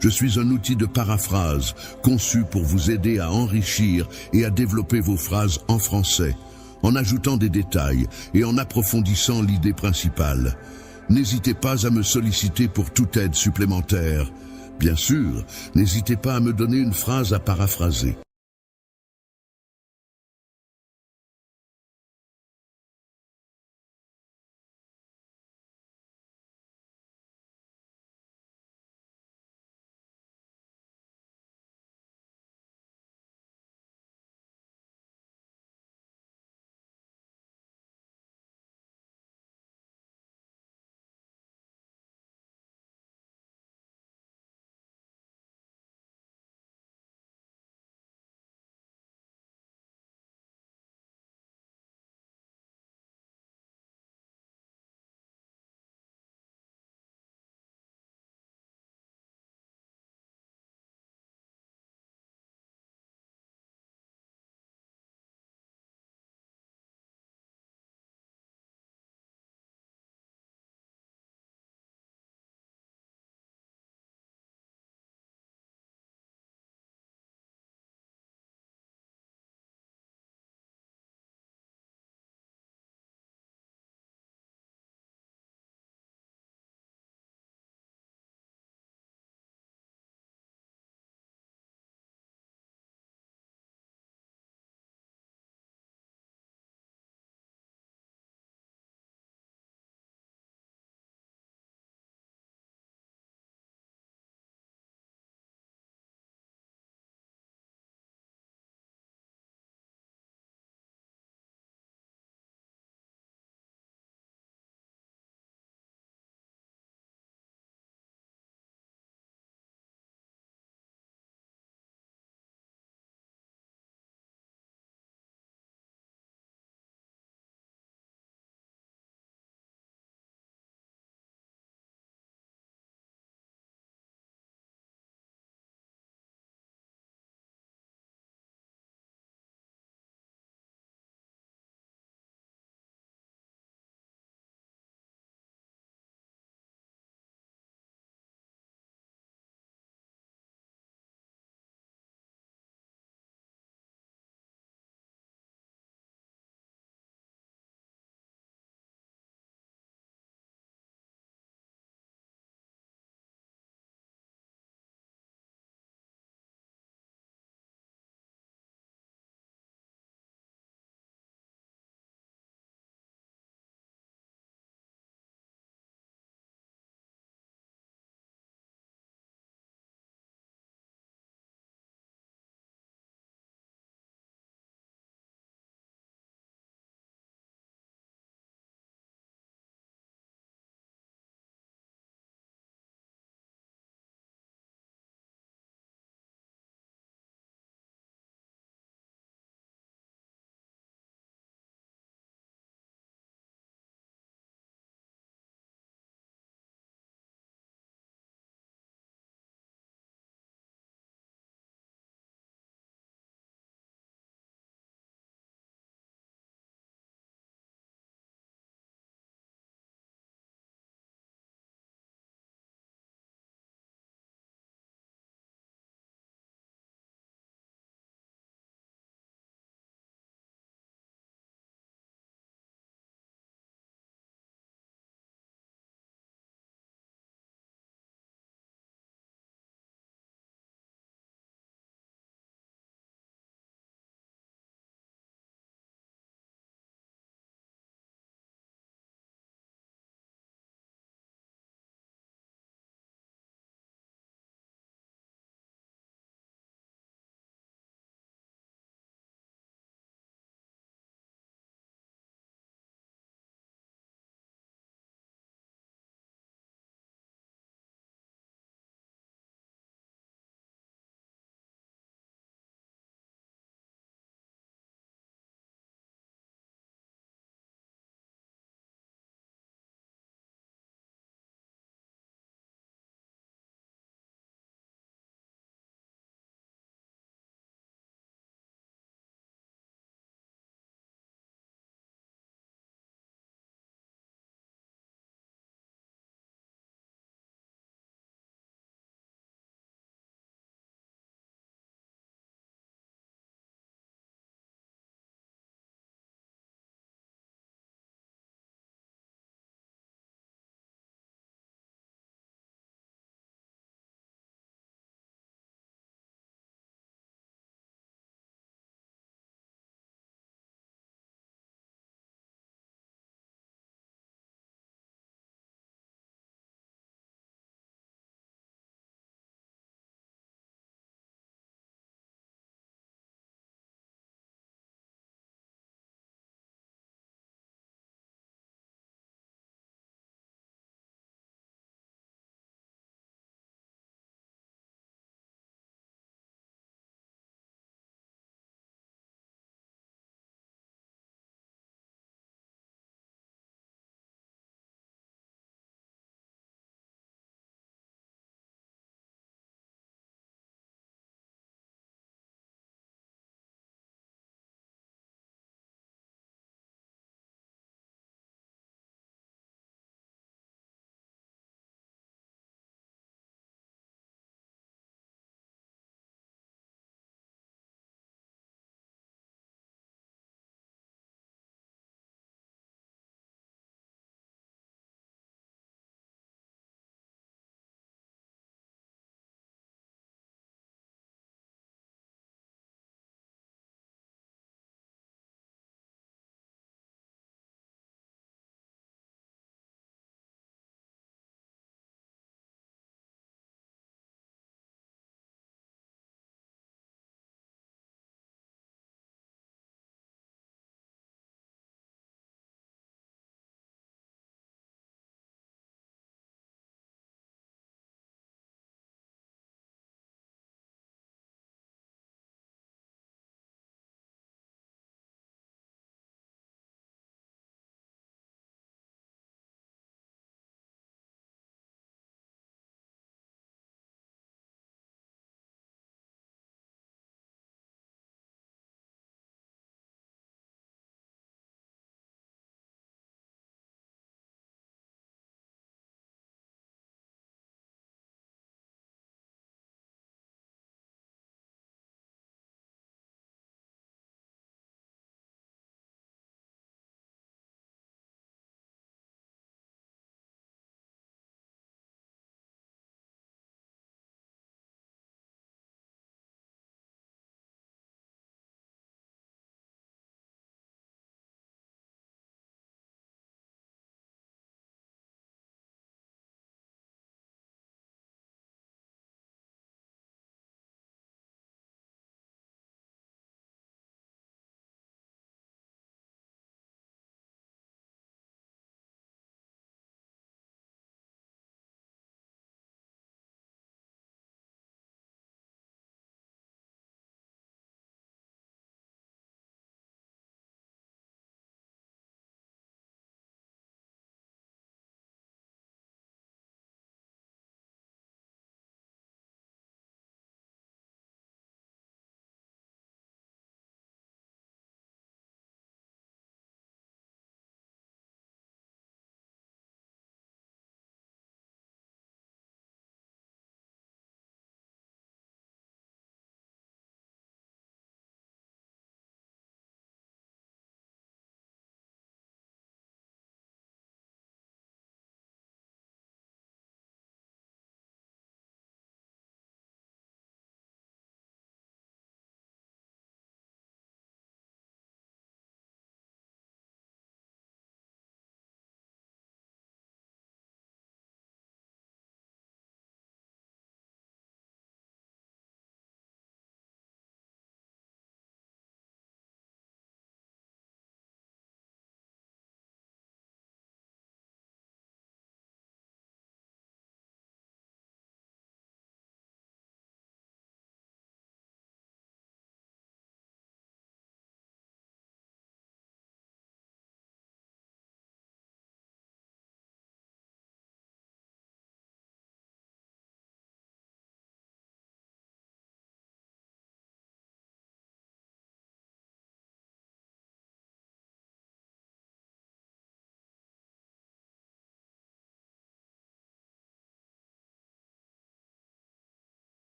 Je suis un outil de paraphrase conçu pour vous aider à enrichir et à développer vos phrases en français, en ajoutant des détails et en approfondissant l'idée principale. N'hésitez pas à me solliciter pour toute aide supplémentaire. Bien sûr, n'hésitez pas à me donner une phrase à paraphraser.